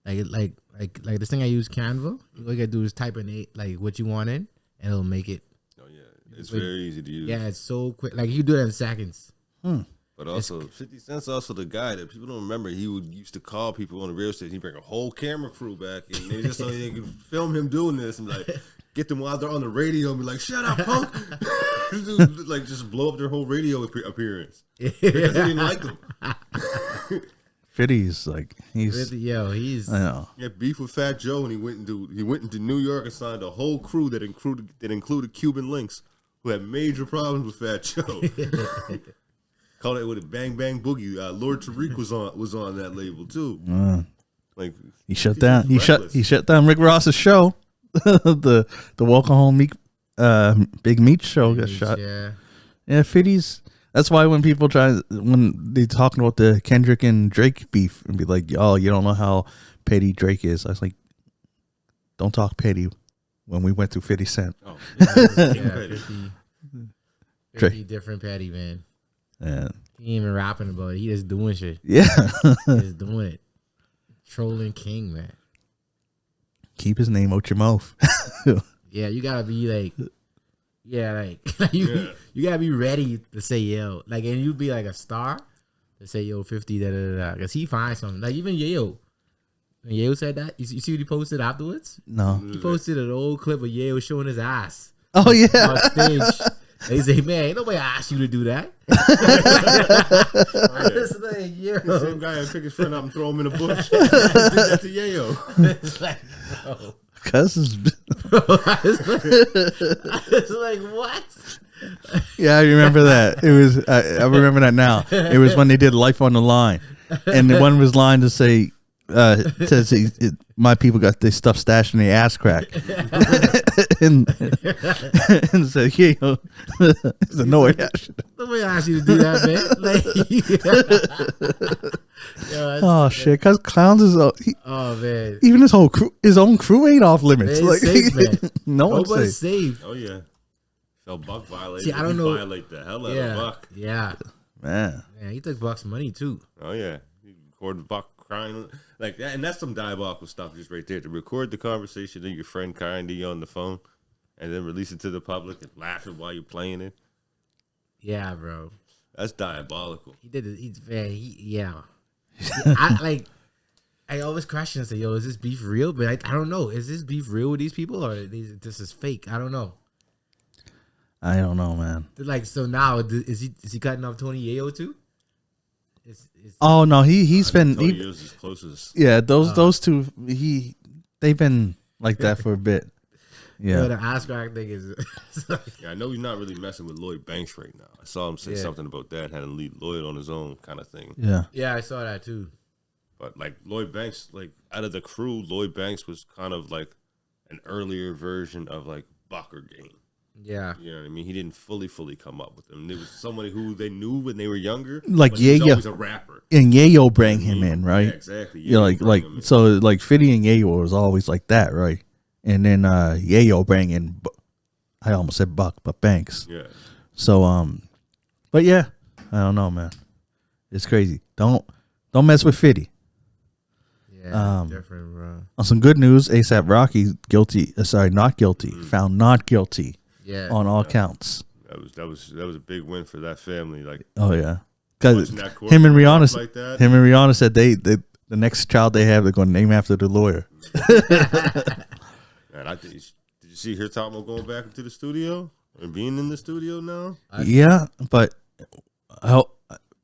like this thing I use Canva. All you gotta do is type in like what you want in, and it'll make it. Oh yeah, it's very easy to use. Yeah, it's so quick. Like you do that in seconds. But also, 50 Cent's also the guy that people don't remember. He used to call people on the radio station. He'd bring a whole camera crew back, and they just so they could film him doing this and like get them while they're on the radio and be like, "Shut up, punk!" Like just blow up their whole radio appearance because he didn't like them. 50's like he's I know. He had beef with Fat Joe, and he went into New York and signed a whole crew that included Cuban links who had major problems with Fat Joe. called it with a Bang Bang Boogie. Lord Tariq was on that label too. Like he shut down. He shut down Rick Ross's show. the Welcome Home Big Meat show got shot. Yeah, 50's. That's why when people when they talking about the Kendrick and Drake beef and be like, "Oh, you don't know how petty Drake is," I was like, "Don't talk petty." When we went through 50 Cent, oh, yeah, 50 Drake. different petty, man. Yeah, He ain't even rapping about it. He just doing shit. yeah. He just doing it. Trolling king, man. Keep his name out your mouth. Yeah, you gotta be like, you gotta be ready to say yo, like, and you be like a star to say yo 50 da da da, because he finds something. Like even Yayo, when Yayo said that, you see what he posted afterwards? No. He posted an old clip of Yayo showing his ass Oh on yeah. stage. And he say, man, ain't nobody asked you to do that. It's like, yo. The same guy that pick his friend up and throw him in a bush. Did that to Yayo. It's like, bro. Cuz It's like, what? yeah, I remember that. It was I remember that now. It was when they did Life on the Line, and the one was line to say, says my people got this stuff stashed in their ass crack, and said, "Yeah, yo." Said, no way, Nobody asked you to do that, man. Like, yo, oh shit, cuz clowns is oh man, even his own crew ain't off limits. Man, Like safe, man. no one's Nobody's safe. safe. Oh yeah. So Buck violated. See, I don't know. Violate the hell out Yeah, of Buck. yeah, Man, he took Buck's money too. Oh yeah. He recorded Buck crying like that, and that's some diabolical stuff just right there. To record the conversation of your friend crying to you on the phone, and then release it to the public and laughing while you're playing it. Yeah, bro. That's diabolical. He did it. Yeah. I always question and say, yo, is this beef real? But I don't know. Is this beef real with these people, or this is fake? I don't know. I don't know, man. Like, so now is he cutting off Tony Yayo too? Oh no, he's been Tony Yo's his closest. yeah, those two they've been like that for a bit. Yeah, Yeah. the ass crack thing is. Yeah, I know he's not really messing with Lloyd Banks right now. I saw him say something about that, had him lead Lloyd on his own kind of thing. Yeah. Yeah, I saw that too. But like Lloyd Banks, like out of the crew, Lloyd Banks was kind of like an earlier version of like Buck or Game. Yeah. You know what I mean? He didn't fully come up with them. There was somebody who they knew when they were younger. Like but he was Yayo. always a rapper. And Yayo bring him in, right? Yeah, exactly. Yeah, like so like Fiddy and Yayo was always like that, right? And then Yayo bring in I almost said Buck, but Banks. Yeah. So but yeah, I don't know, man. It's crazy. Don't mess with Fiddy. Yeah, different, bro. On some good news, ASAP Rocky not guilty, found not guilty. Yeah. On all counts. That was a big win for that family. Like, oh yeah, because him and Rihanna, like that. him and Rihanna said they the next child they have they're going to name after the lawyer. Man, I think did you see her talking about going back into the studio and being in the studio now? Yeah, but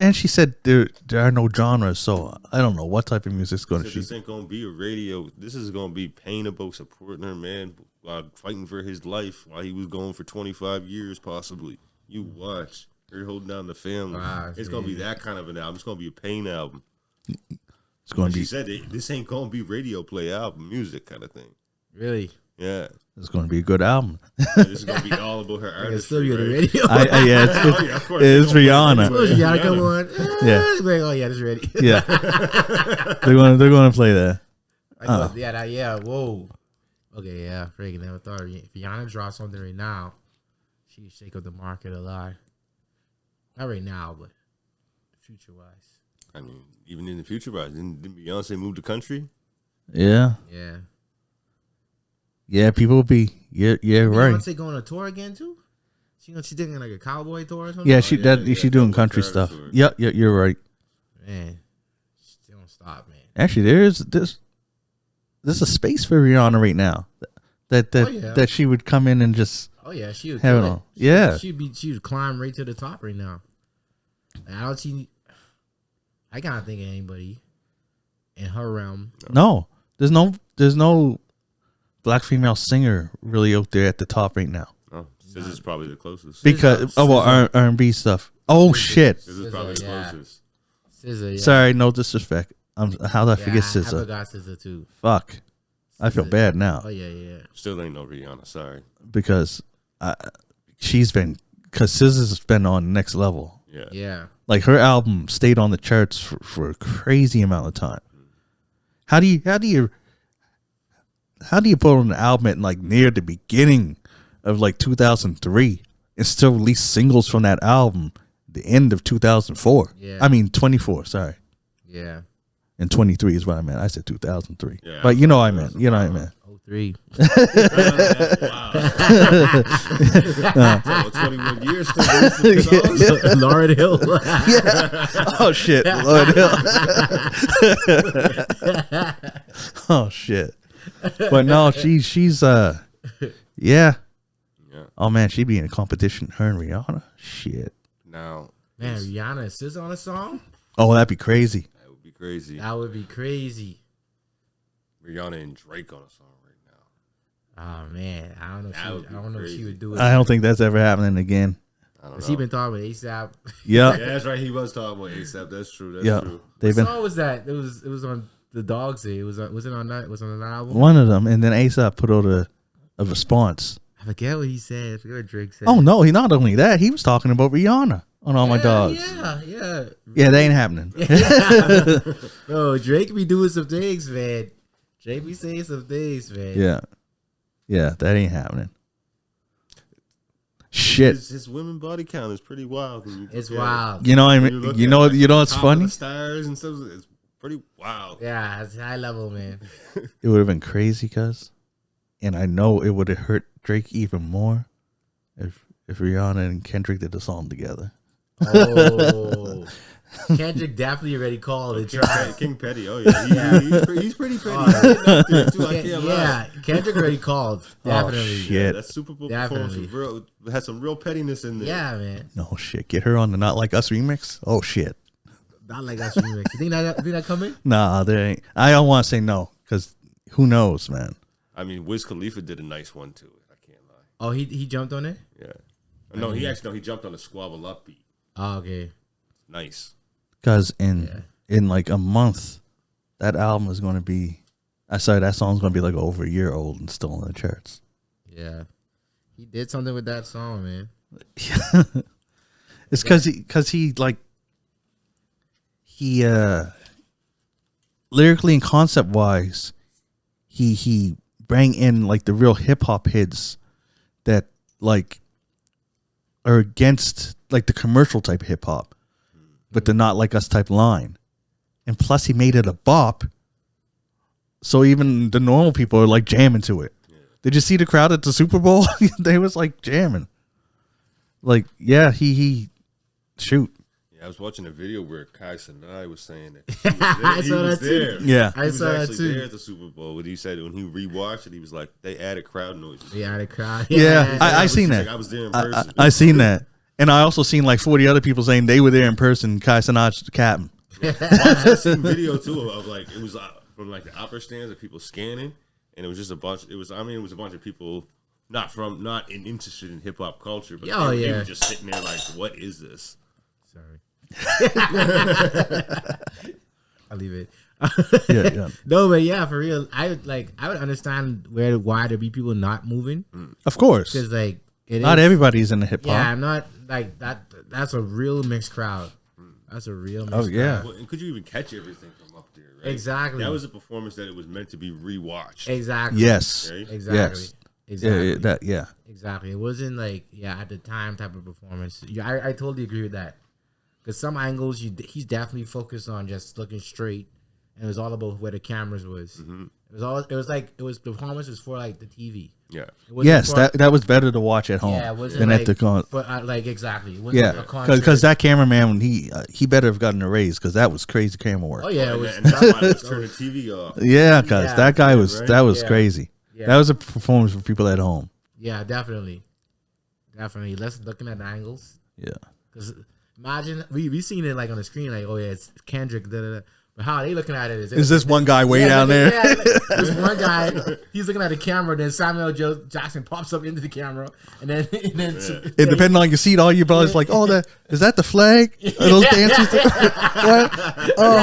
and she said there are no genres, so I don't know what type of music's going to shoot. This ain't going to be a radio. This is going to be Pain about supporting her man, fighting for his life while he was going for 25 years possibly. You watch her holding down the family. It's going to be that kind of an album. It's going to be a Pain album. It's going to be. She said this ain't going to be radio play album music kind of thing. Really? Yeah. It's going to be a good album. This is going to be all about her artistry. It's still be on the right? radio. Yeah, it's Rihanna. You gotta come on. Yeah. Like, oh yeah, this ready. Yeah. they're going to play that. Yeah. Whoa. Okay, yeah. Freaking never thought. If Rihanna drops something right now, she could shake up the market a lot. Not right now, but future wise. I mean, even in the future, right? Didn't Beyonce move the country? Yeah. Yeah. Yeah, people will be. Yeah, right. Beyonce going on tour again too? She doing like a cowboy tour or something? Yeah, she doing country stuff. Yeah, you're right. Man, she don't stop, man. Actually, there's a space for Rihanna right now. That she would come in and just. Oh yeah, she would have it on. Yeah, she would climb right to the top right now. I can't think of anybody in her realm. No, there's no black female singer really out there at the top right now. Oh, this is probably the closest. Because R&B stuff. Oh shit! This is probably the yeah. closest. SZA, yeah. Sorry, no disrespect. How did I forget I SZA? forgot SZA too. Fuck. I feel SZA. bad now Oh yeah. Still ain't no Rihanna. Sorry. because she's been because SZA's been on next level. Yeah. Yeah. Like her album stayed on the charts for a crazy amount of time. How do you put on an album at like near the beginning of like 2003 and still release singles from that album the end of 2004? Yeah. I mean 24. Sorry, Yeah. and 23 is what I meant. I said 2003, Yeah, but you know what I meant. You know what I meant. 03. Wow. So 21 years still Lauryn Hill. Yeah. Oh shit, Lord Hill. Oh shit. But no, she's yeah. Yeah. Oh man, she'd be in a competition. Her and Rihanna. Shit. Now, Man, Rihanna and SZA on a song? Oh, that'd be crazy. that would be crazy. That would be crazy. Rihanna and Drake on a song right now. Oh man, I don't know. That would be I don't know if she crazy. would do it. I don't think that's ever happening again. I don't know. She been talking with ASAP. Yeah. Yeah, that's right. He was talking about ASAP. That's true. That's Yeah. true. They've What been song was that? It was on the Dogs Day. Was it on that? Was it on that album? one of them, and then ASAP put out a response. I forget what he said. I forget what Drake said. Oh no, he not only that, he was talking about Rihanna on All My Dogs. Yeah. Yeah, that ain't happening. Bro, Drake be doing some things, man. Drake be saying some things, man. Yeah, that ain't happening. Shit. His women body count is pretty wild. When you It's compare it. wild. You know what I When mean? look You at, know like, what's top of funny? the stars and stuff. It's pretty wild. Yeah, it's high level, man. It would have been crazy, cuz, and I know it would have hurt Drake even more if Rihanna and Kendrick did the song together. Oh, Kendrick definitely already called and tried. King Petty. Oh yeah, he's pretty petty. Oh, Too, I can't lie. Yeah, Kendrick already called. Definitely. shit. Yeah, that Super Bowl performance Definitely. had some real pettiness in there. Yeah, man. No shit. Get her on the Not Like Us remix. Oh shit. Not like that remix. You think that coming? Nah, there ain't. I don't want to say no because who knows, man. I mean, Wiz Khalifa did a nice one to it. I can't lie. Oh, he jumped on it? Yeah. No, he jumped on the Squabble Up beat. Oh, okay. Nice. Because in like a month, that album is going to be. That song's going to be like over a year old and still in the charts. Yeah. He did something with that song, man. It's because he lyrically and concept wise, he bring in like the real hip hop hits that like are against like the commercial type hip hop, but the Not Like Us type line, and plus he made it a bop. So even the normal people are like jamming to it. Yeah. Did you see the crowd at the Super Bowl? They was like jamming. Like yeah, he shoot. Yeah, I was watching a video where Kai Sinai was saying that I saw that too. Yeah, I saw that too. There at the Super Bowl. What he said when he rewatched it, he was like, "They added crowd noises." Yeah, the crowd. Yeah, I seen that. Like, I was there in person. I seen that, and I also seen like 40 other people saying they were there in person. Kai Sinat's the captain. I seen video too of like it was from like the opera stands of people scanning, and it was just a bunch. It was a bunch of people not interested in hip hop culture, but they were just sitting there like, "What is this?" Sorry. I'll leave it. Yeah. No, but yeah, for real, I would understand why there be people not moving, Of course, because like not everybody's in the hip hop. Yeah, I'm not like that. That's a real mixed crowd. That's a real mixed crowd. Well, and could you even catch everything from up there? Right? Exactly. That was a performance that it was meant to be rewatched. Exactly. Yes. Right? Exactly. Yes. Exactly. Yeah. Exactly. It wasn't like at the time type of performance. Yeah, I totally agree with that. Because some angles, he's definitely focused on just looking straight, and it was all about where the cameras was. Mm-hmm. The performance was for like the TV. Yeah. Yes, that was better to watch at home than at the con. But like exactly. It wasn't Yeah, because that cameraman he better have gotten a raise because that was crazy camera work. Oh yeah, and that's why let's turn the TV off. Yeah, because that guy was crazy. Yeah. That was a performance for people at home. Yeah, definitely. Let's looking at the angles. Yeah. Because imagine we seen it like on the screen, like, oh yeah, it's Kendrick, but How they looking at it is this one guy way down there? Yeah, this one guy, he's looking at the camera. Then Samuel L. Jackson pops up into the camera, and then It depending on your seat, all your brothers like, oh, is that the flag? Are those dancers? What? Oh,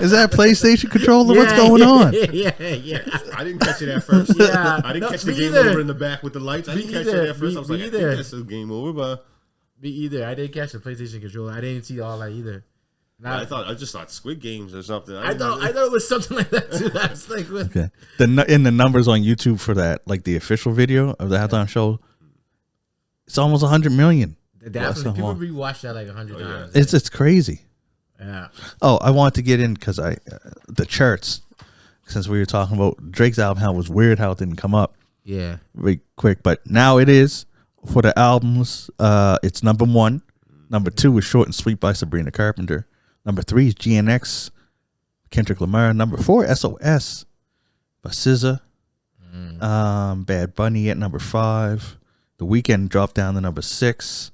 is that a PlayStation controller? What's going on? Yeah. I didn't catch it at first. Yeah. I didn't catch the me game either. over in the back with the lights. I didn't catch it at first. I was like, I think that's a game over, but me either. I didn't catch the PlayStation controller. I didn't see all that either. I just thought Squid Games or something. I thought it was something like that too. I was like, what? Okay. In the numbers on YouTube for that, like the official video of the halftime show, it's almost 100 million. Definitely, people rewatch that like 100 times. It's crazy. Yeah. Oh, I wanted to get in because the charts, since we were talking about Drake's album, how it was weird how it didn't come up. Yeah. Very quick, but now it is for the albums. It's number 1. Number 2 is Short and Sweet by Sabrina Carpenter. Number 3 is GNX, Kendrick Lamar. Number 4, SOS by SZA. Bad Bunny at number 5. The Weeknd dropped down to number 6.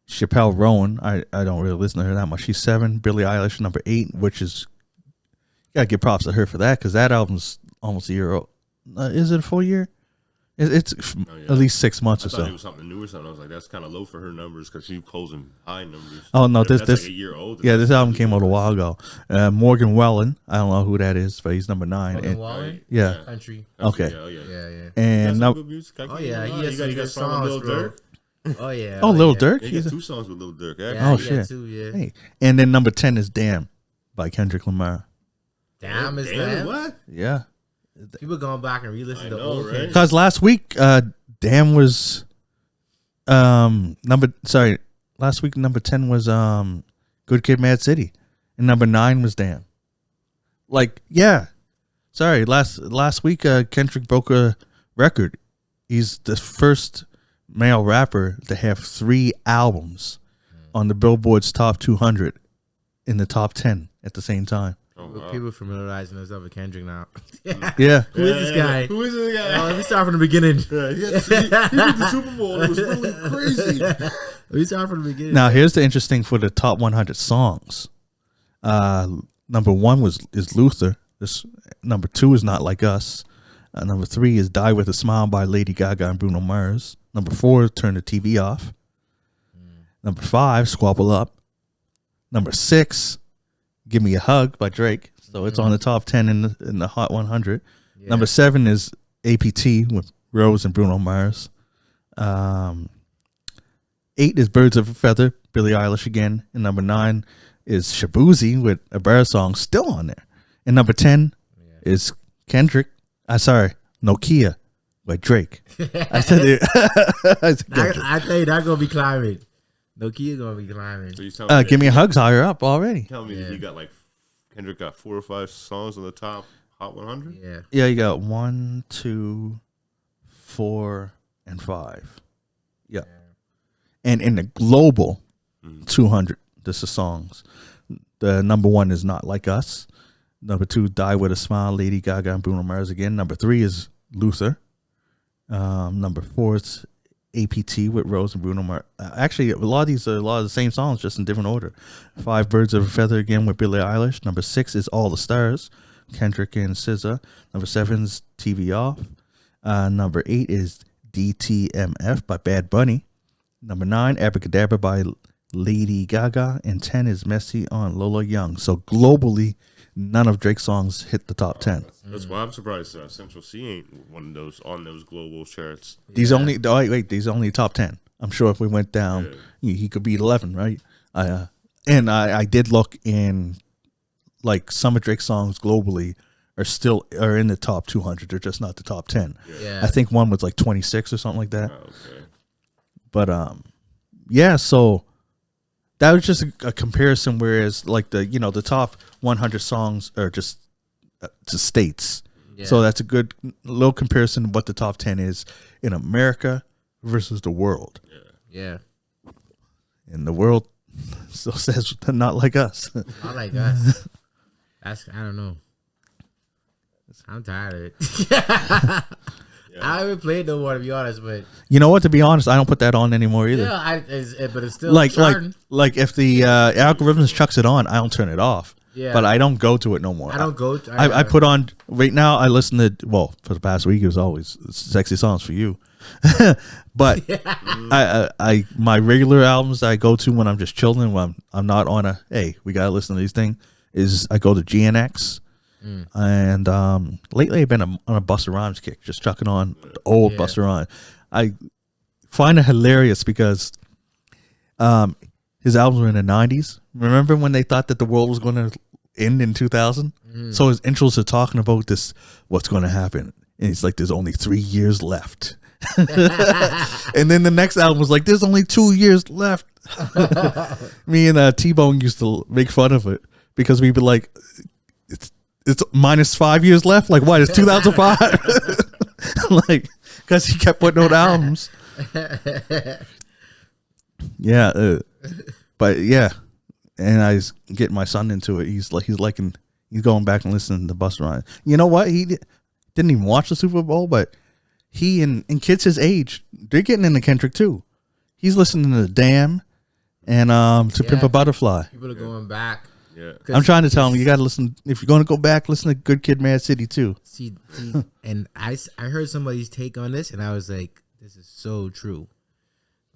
Chappelle Rowan, I don't really listen to her that much. She's 7. Billie Eilish, number 8, which is, gotta give props to her for that because that album's almost a year old. Is it a full year? It's at least 6 months or so. I thought it was something new or something. I was like, that's kind of low for her numbers because she's closing high numbers. Oh no, that's this like a year old. Yeah, this album came out a while ago. Morgan Wallen, I don't know who that is, but he's number 9. Morgan Wallen? Yeah. Country. Okay. Yeah. And now, Oh yeah, he has some good songs, bro. Oh yeah. oh, Lil Durk. He got 2 songs with Lil Durk. Yeah, Oh he shit. got 2, yeah. Hey, and then number 10 is Damn by Kendrick Lamar. Damn is Damn, that? what? Yeah. People going back and re-listen to I know, old right? Kendrick. Because last week, Damn was last week number 10 was Good Kid, Mad City, and number 9 was Damn. Like, yeah, sorry, last week Kendrick broke a record. He's the first male rapper to have 3 albums on the Billboard's top 200 in the top 10 at the same time. Oh, wow. People familiarizing themselves with Kendrick now. Yeah. Who is this guy? Who is this guy? Oh, let me start from the beginning. He beat the Super Bowl. It was really crazy. Let me start from the beginning. Now here's the interesting for the top 100 songs. Number 1 is Luther. This number 2 is Not Like Us. Number 3 is Die With a Smile by Lady Gaga and Bruno Mars. Number 4 is Turn the TV Off. Number 5, Squabble Up. Number 6, Give Me a Hug by Drake. So it's on the top 10 in the Hot 100. Yeah. Number 7 is APT with Rose and Bruno Mars. 8 is Birds of a Feather, Billie Eilish again. And number 9 is Shabuzi with a Bear song still on there. And number 10 is Kendrick. Nokia by Drake. I said it. I think that's gonna be climbing. Nokia gonna be climbing. So Give Me a Hug's higher up already. Tell me that he got Kendrick got 4 or 5 songs on the top Hot 100. Yeah. Yeah, you got 1, 2, 4, and 5. Yeah. And in the global 200, this is songs. The number 1 is Not Like Us. Number 2, Die With a Smile, Lady Gaga and Bruno Mars again. Number 3 is Luther. Number 4 is APT with Rose and Bruno Mars. Actually, a lot of the same songs, just in different order. 5, Birds of a Feather again with Billie Eilish. Number 6 is All the Stars, Kendrick and SZA. Number 7 is TV Off. Number 8 is DTMF by Bad Bunny. Number 9, Abracadabra by Lady Gaga. And 10 is Messy on Lola Young. So globally, none of Drake's songs hit the top 10. That's why I'm surprised Central C ain't one of those on those global charts. These only top 10. I'm sure if we went down, he could beat 11, right? And I did look in, like, some of Drake's songs globally are in the top 200. They're just not the top 10. Yeah. I think one was like 26 or something like that. Oh, okay. But yeah, so that was just a comparison. Whereas like the top 100 songs are just to states. Yeah. So that's a good little comparison of what the top 10 is in America versus the world. Yeah. And the world still says Not Like Us. Not Like Us. I don't know. I'm tired of it. I haven't played no more, to be honest, but you know what? To be honest, I don't put that on anymore either. Yeah, but it's still like if the algorithm chucks it on, I don't turn it off. Yeah. but I don't go to it no more. I don't go. I put on right now. I listen to for the past week it was always sexy songs for you, but I my regular albums I go to when I'm just chilling when I'm not on a hey we gotta listen to these things is I go to GNX and lately I've been on a Busta Rhymes kick just chucking on the old Busta Rhymes. I find it hilarious because his albums were in the 90s. Remember when they thought that the world was going to end in 2000? So his intros are talking about this, what's going to happen. And he's like, there's only 3 years left. And then the next album was like, there's only 2 years left. Me and T-Bone used to make fun of it because we'd be like, it's minus 5 years left? Like what? It's 2005? Like, because he kept putting out albums. Yeah. But yeah. And I was getting my son into it. He's going back and listening to Busta Rhymes. You know what? He didn't even watch the Super Bowl, but he and kids his age, they're getting into Kendrick too. He's listening to Damn and to Pimp a Butterfly. People are going back. Yeah. I'm trying to tell him you got to listen. If you're going to go back, listen to Good Kid, Mad City too. See, and I heard somebody's take on this, and I was like, this is so true.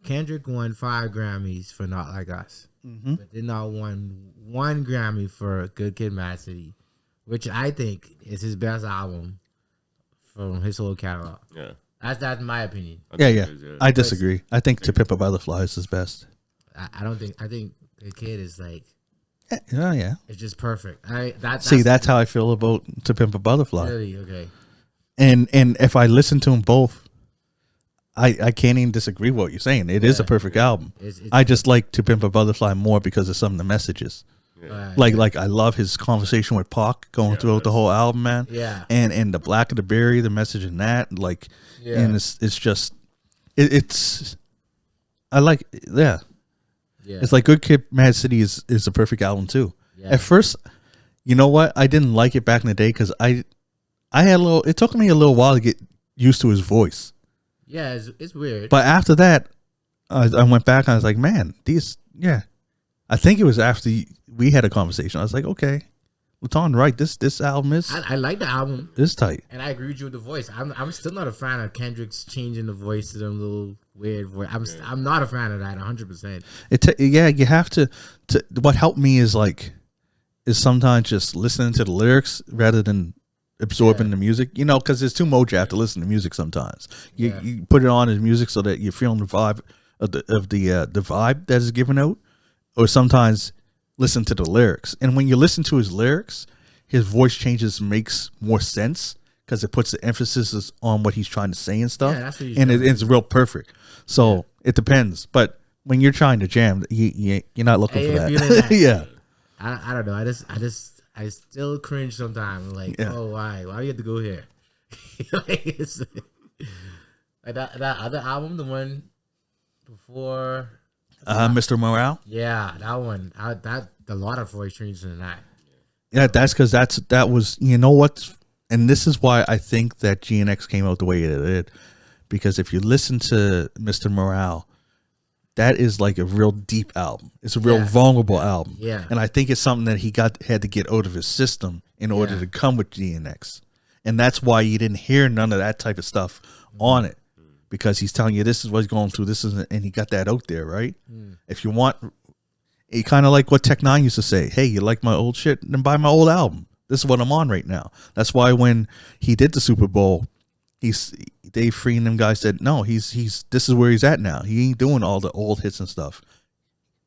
Kendrick won 5 Grammys for Not Like Us. But did not won 1 Grammy for Good Kid, Mad City, which I think is his best album from his whole catalog. Yeah, that's my opinion. Yeah. I disagree. I think To Pimp a Butterfly is his best. I don't think. I think Good Kid is like. Yeah. It's just perfect. That's how I feel about To Pimp a Butterfly. Really okay. And if I listen to them both, I can't even disagree with what you're saying. It is a perfect album. I just like To Pimp a Butterfly more because of some of the messages. Yeah. Like I love his conversation with Pac going throughout the whole album, man. Yeah. And the Black of the Berry, the message in that, like, and it's just, it's, I like, yeah. It's like Good Kid, Mad City is a perfect album too. Yeah. At first, you know what? I didn't like it back in the day because I had it took me a little while to get used to his voice. Yeah, it's weird. But after that, I went back and I was like, man, I think it was after we had a conversation. I was like, okay, Laton, right? This album is. I like the album. It's tight, and I agree with you with the voice. I'm still not a fan of Kendrick's changing the voice to them little weird voice. I'm not a fan of that 100%. You have to. What helped me is sometimes just listening to the lyrics rather than absorbing the music, because there's too much you have to listen to music sometimes. You put it on as music so that you're feeling the vibe of the vibe that is given out, or sometimes listen to the lyrics. And when you listen to his lyrics, his voice changes, makes more sense because it puts the emphasis on what he's trying to say and stuff. Yeah, and it's real perfect. So it depends. But when you're trying to jam, you're not looking for that. Yeah. I don't know. I still cringe sometimes. Like, oh, why? Why do you have to go here? Like that other album, the one before Mr. Morale. Yeah, that one. A lot of voice changes in that. Yeah, that's because that was what, and this is why I think that GNX came out the way it did, because if you listen to Mr. Morale, that is like a real deep album. It's a real vulnerable album. Yeah. And I think it's something that he had to get out of his system in order to come with GNX. And that's why you didn't hear none of that type of stuff on it. Because he's telling you this is what he's going through, and he got that out there, right? If you want, it kind of like what Tech Nine used to say, hey, you like my old shit, then buy my old album. This is what I'm on right now. That's why when he did the Super Bowl, Dave Free and them guys said, no, this is where he's at now. He ain't doing all the old hits and stuff.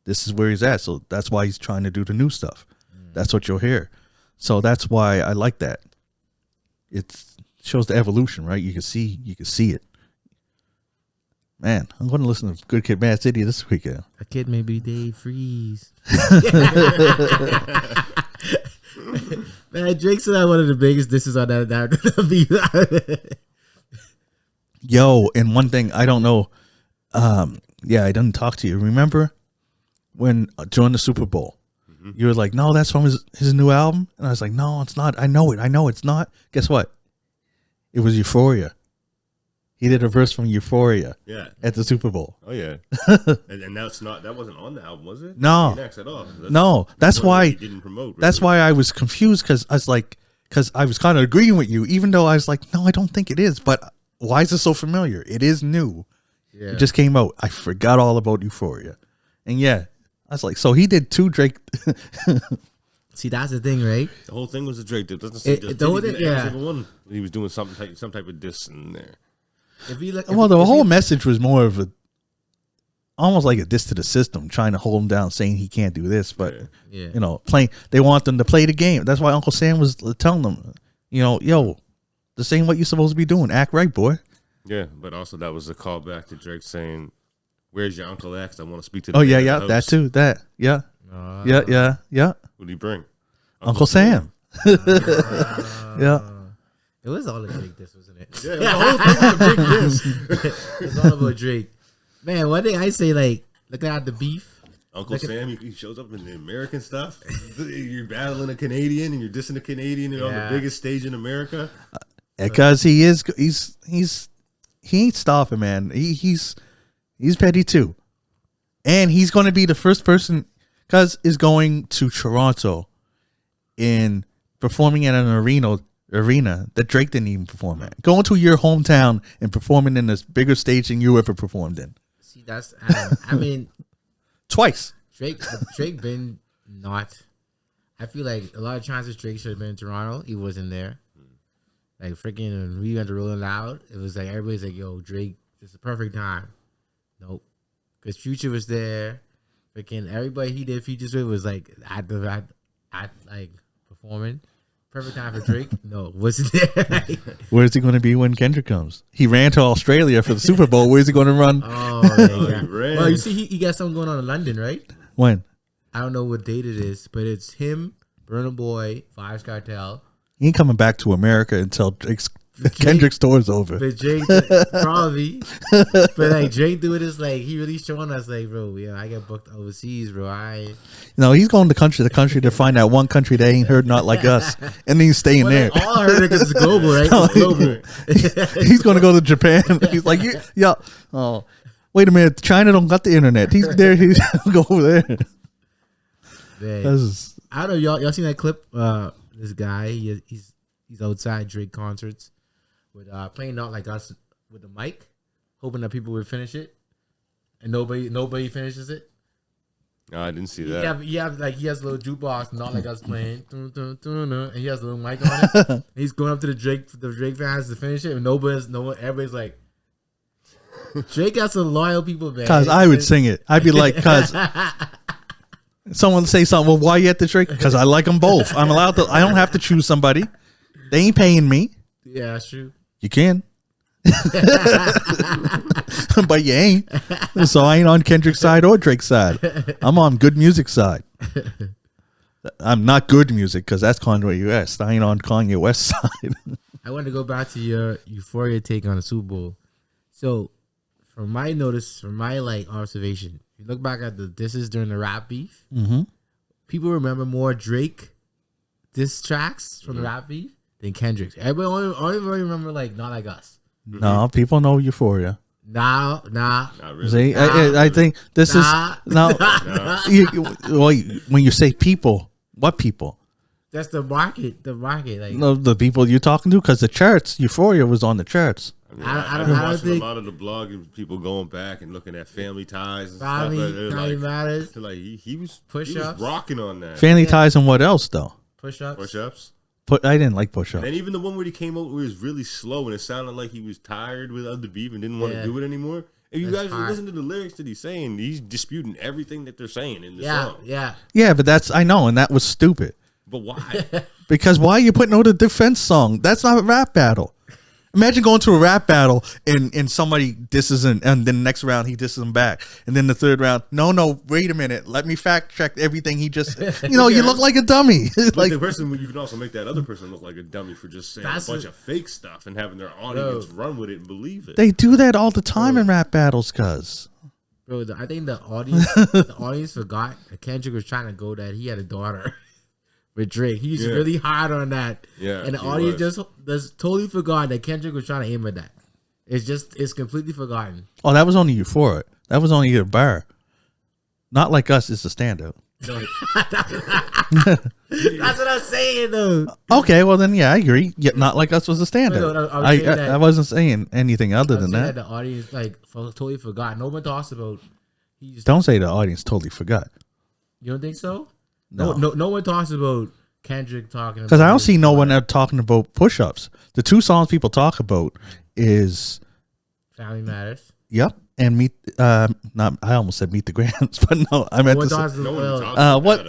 This is where he's at. So that's why he's trying to do the new stuff. That's what you'll hear. So that's why I like that. It shows the evolution, right? You can see it. Man, I'm going to listen to Good Kid, Mad City this weekend. A kid may be Dave Freeze. Man, Drake said that one of the biggest disses on that. Yo, and one thing I don't know, I didn't talk to you. Remember when during the Super Bowl, you were like, "No, that's from his new album," and I was like, "No, it's not. I know it's not." Guess what? It was Euphoria. He did a verse from Euphoria. Yeah. At the Super Bowl. Oh yeah. and that wasn't on the album, was it? No. At all. That's why he didn't promote. Really. That's why I was confused because I was like, because I was kind of agreeing with you, even though I was like, no, I don't think it is. But why is it so familiar? It is new. Yeah. It just came out. I forgot all about Euphoria, and yeah, I was like, so he did 2 Drake. See, that's the thing, right? The whole thing was a Drake. It doesn't say the whole thing, yeah. One. He was doing some type of diss in there. The whole message was more of almost like a diss to the system, trying to hold him down, saying he can't do this. But you know, they want them to play the game. That's why Uncle Sam was telling them, you know, yo, this ain't what you're supposed to be doing. Act right, boy. Yeah, but also that was a callback to Drake saying, "Where's your Uncle X? I want to speak to." Oh yeah, that too. That yeah. Yeah. Who'd he bring? Uncle Sam. Yeah. It was all a Drake diss, wasn't it? Yeah, the whole thing was a big diss. It was all about Drake. Man, one thing I say, like, looking at the beef. Uncle Sam, he shows up in the American stuff. You're battling a Canadian and you're dissing a Canadian on the biggest stage in America. Because he ain't stopping, man. He's petty too. And he's going to be the first person, because is going to Toronto in performing at an arena that Drake didn't even perform at. Going to your hometown and performing in this bigger stage than you ever performed in. See, that's, I mean, twice. Drake been not. I feel like a lot of chances Drake should have been in Toronto. He wasn't there. Like freaking, when we went to Rolling Loud, it was like everybody's like, "Yo, Drake, this is the perfect time." Nope, because Future was there. Freaking everybody he did features with was like at like performing. Perfect time for Drake. No, wasn't there. Where's he going to be when Kendrick comes? He ran to Australia for the Super Bowl. Where's he going to run? Well, you see, he got something going on in London, right? When? I don't know what date it is, but it's him, Burna Boy, Vybz Kartel. He ain't coming back to America until Kendrick's tour's over. But Drake, probably. But like Drake doing this, like he really showing us, like, bro, yeah, I get booked overseas, bro. He's going to country to find that one country that ain't heard not like us, and then he's staying there. All I heard it because it's global, right? It's global. He's going to go to Japan. He's like, yeah. Oh, wait a minute, China don't got the internet. He's there. He's go over there. I don't know, y'all seen that clip? This guy, he's outside Drake concerts with playing Not Like Us with the mic, hoping that people would finish it, and nobody finishes it. No, I didn't see that. He has a little jukebox, Not Like Us playing, and he has a little mic on it. He's going up to the Drake fans to finish it, and everybody's like, Drake got some loyal people, man. Cause I would sing it. I'd be like, cause. Someone say something. Well, why you at the Drake? Because I like them both. I'm allowed to. I don't have to choose somebody. They ain't paying me. Yeah, that's true. You can, but you ain't. So I ain't on Kendrick's side or Drake's side. I'm on good music side. I'm not good music because that's Kanye West. I ain't on Kanye West side. I want to go back to your Euphoria take on the Super Bowl. So, from my observation. You look back at the disses during the rap beef. Mm-hmm. People remember more Drake diss tracks from the rap beef than Kendrick's. Everybody only remember like Not Like Us. No, people know Euphoria. Nah. Not really. See, I think this is no. When you say people, what people? That's the market. Like no, the people you're talking to, because the charts, Euphoria was on the charts. I've been watching a lot of the blogging, people going back and looking at Family Ties and stuff. Matters. Like he was Push-ups. rocking on that. Family Ties and what else though? Push-ups. I didn't like push-ups. And even the one where he came out where it was really slow and it sounded like he was tired with the beef and didn't want to do it anymore. If you guys listen to the lyrics that he's saying, he's disputing everything that they're saying in the song. Yeah, but I know, and that was stupid. But why? Because why are you putting out a defense song? That's not a rap battle. Imagine going to a rap battle and somebody disses and then the next round he disses him back. And then the third round, no, wait a minute. Let me fact check everything he just, you look like a dummy. Like the person, you can also make that other person look like a dummy for just saying a bunch of fake stuff and having their audience run with it and believe it. They do that all the time in rap battles, cuz. Bro, I think the audience forgot that Kendrick was trying to go that he had a daughter. With Drake, he's really hard on that, and the audience just totally forgot that Kendrick was trying to aim at that. It's completely forgotten. Oh, that was only Euphoria. That was only a bar. Not Like Us is the standout. That's what I'm saying, though. Okay, well then, yeah, I agree. Yeah, Not Like Us was a standout. No, I wasn't saying anything other than that. The audience totally forgot. No one talks about. Don't say the audience totally forgot. You don't think so? No. No one talks about Kendrick talking about. Because I don't see no one out talking about push-ups. The two songs people talk about is Family Matters. Yep, and Meet. Not I almost said Meet the Grams, but no, I meant to say. What?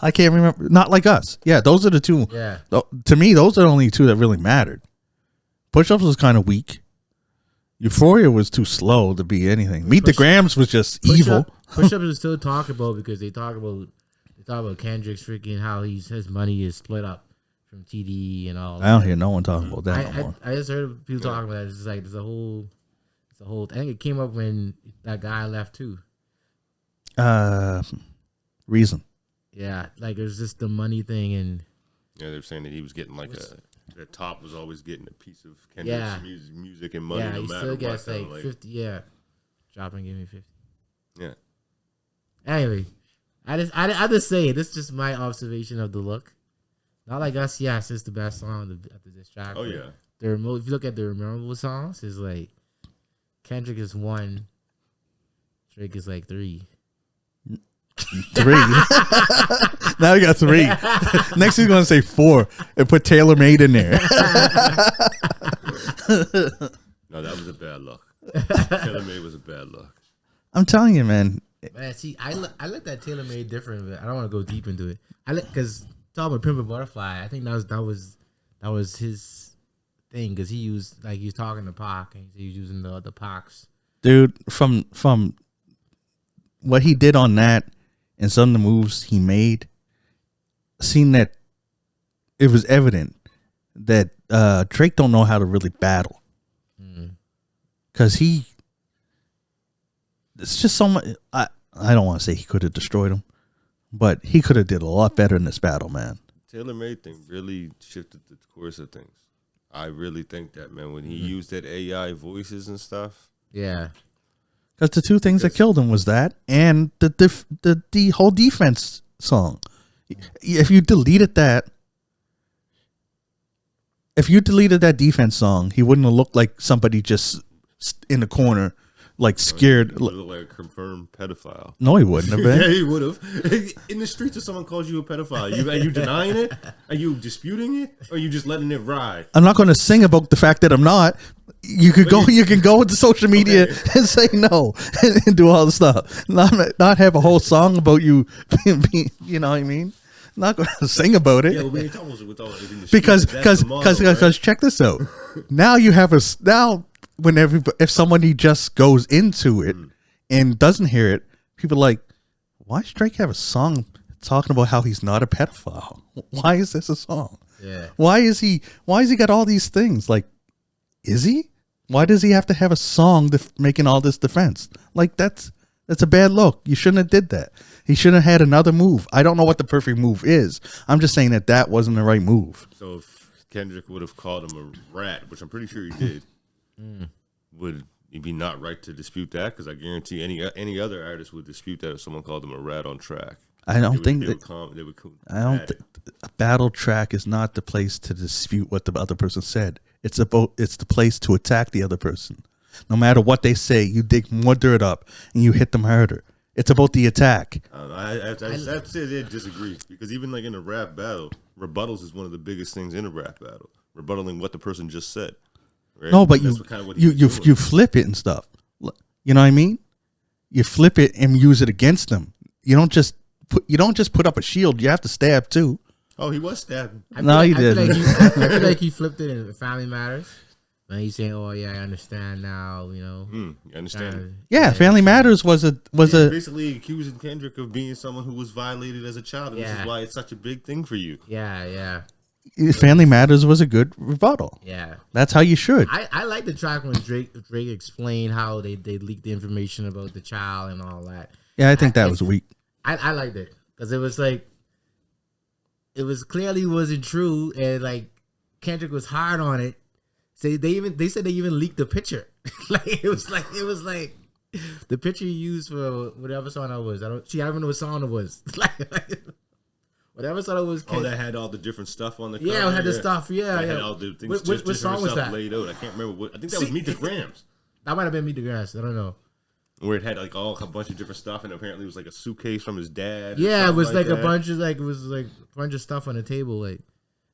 I can't remember. Not Like Us. Yeah, those are the two. Yeah. To me, those are the only two that really mattered. Push-ups was kind of weak. Euphoria was too slow to be anything. Meet the Grams was just evil. Push-ups is still talk about because they talk about Kendrick's freaking how his money is split up from TD and all. I don't hear no one talking about that no more. I just heard people talking about it. It's just like there's a whole. I think it came up when that guy left too. Reason. Yeah, like it was just the money thing and. Yeah, they're saying that he was getting the top was always getting a piece of Kendrick's music and money. Yeah, no he matter still gets what, like 50. Yeah, drop and give me 50. Yeah. Anyway, I just say this is just my observation of the look. Not Like Us. Yes, it's the best song after this track. Oh yeah. If you look at the memorable songs, it's like Kendrick is 1, Drake is like 3. 3. Now we got 3. Next he's gonna say 4 and put Taylor Made in there. No, that was a bad look. Taylor Made was a bad look. I'm telling you, man. Man, see, I looked at Taylor Made different, but I don't want to go deep into it. Because talking about Pimp a Butterfly, I think that was his thing because he was talking to Pac and he was using the Pacs. Dude, from what he did on that and some of the moves he made, seen that it was evident that Drake don't know how to really battle. Because it's just so much. I don't want to say he could have destroyed him, but he could have did a lot better in this battle, man. Taylor Made thing really shifted the course of things. I really think that, man, when he used that AI voices and stuff. Yeah. Because the two things that killed him was that and the whole defense song. If you deleted that defense song, he wouldn't have looked like somebody just in the corner, like scared. He would look like a confirmed pedophile. No, he wouldn't have been. Yeah, he would have. In the streets, if someone calls you a pedophile, are you denying it? Are you disputing it? Or are you just letting it ride? I'm not going to sing about the fact that I'm not. You can go into social media and say no and do all the stuff. Not have a whole song about you being, you know what I mean? Not going to sing about it. Yeah, well, it's almost without it in the because check this out. Now you have if somebody just goes into it and doesn't hear it, people are like, why does Drake have a song talking about how he's not a pedophile? Why is this a song? Yeah. Why is he got all these things? Like, is he? Why does he have to have a song making all this defense? Like, that's a bad look. You shouldn't have did that. He shouldn't have had another move. I don't know what the perfect move is. I'm just saying that wasn't the right move. So if Kendrick would have called him a rat, which I'm pretty sure he did, would it be not right to dispute that? Because I guarantee any other artist would dispute that if someone called him a rat on track. I don't think a battle track is not the place to dispute what the other person said. It's the place to attack the other person. No matter what they say, you dig more dirt up and you hit them harder. It's about the attack. I disagree because even like in a rap battle, rebuttals is one of the biggest things in a rap battle. Rebuttaling what the person just said. Right? No, but you flip it and stuff. You know what I mean? You flip it and use it against them. You don't just put up a shield. You have to stab too. Oh, he was stabbing. No, he didn't. I feel like he flipped it in Family Matters. And he's saying, "Oh yeah, I understand now." You know, you understand? Yeah, Family Matters was basically accusing Kendrick of being someone who was violated as a child, and this is why it's such a big thing for you. Yeah. Family Matters was a good rebuttal. Yeah, that's how you should. I like the track when Drake explained how they leaked the information about the child and all that. Yeah, I think that was weak. I liked it because it was like it was clearly wasn't true, and like Kendrick was hard on it. So they said they even leaked the picture. Like it was like the picture you used for whatever song it was. I don't know what song it was. Like whatever song it was. Oh, that had all the different stuff on the cover. Yeah, it had the stuff. Yeah, That yeah. had all the things. What song was that? Laid out. I can't remember what. I think that was Meet the Grams. That might have been Meet the Grass. I don't know. Where it had like a bunch of different stuff, and apparently it was like a suitcase from his dad. Yeah, it was like that. a bunch of like a bunch of stuff on the table, like,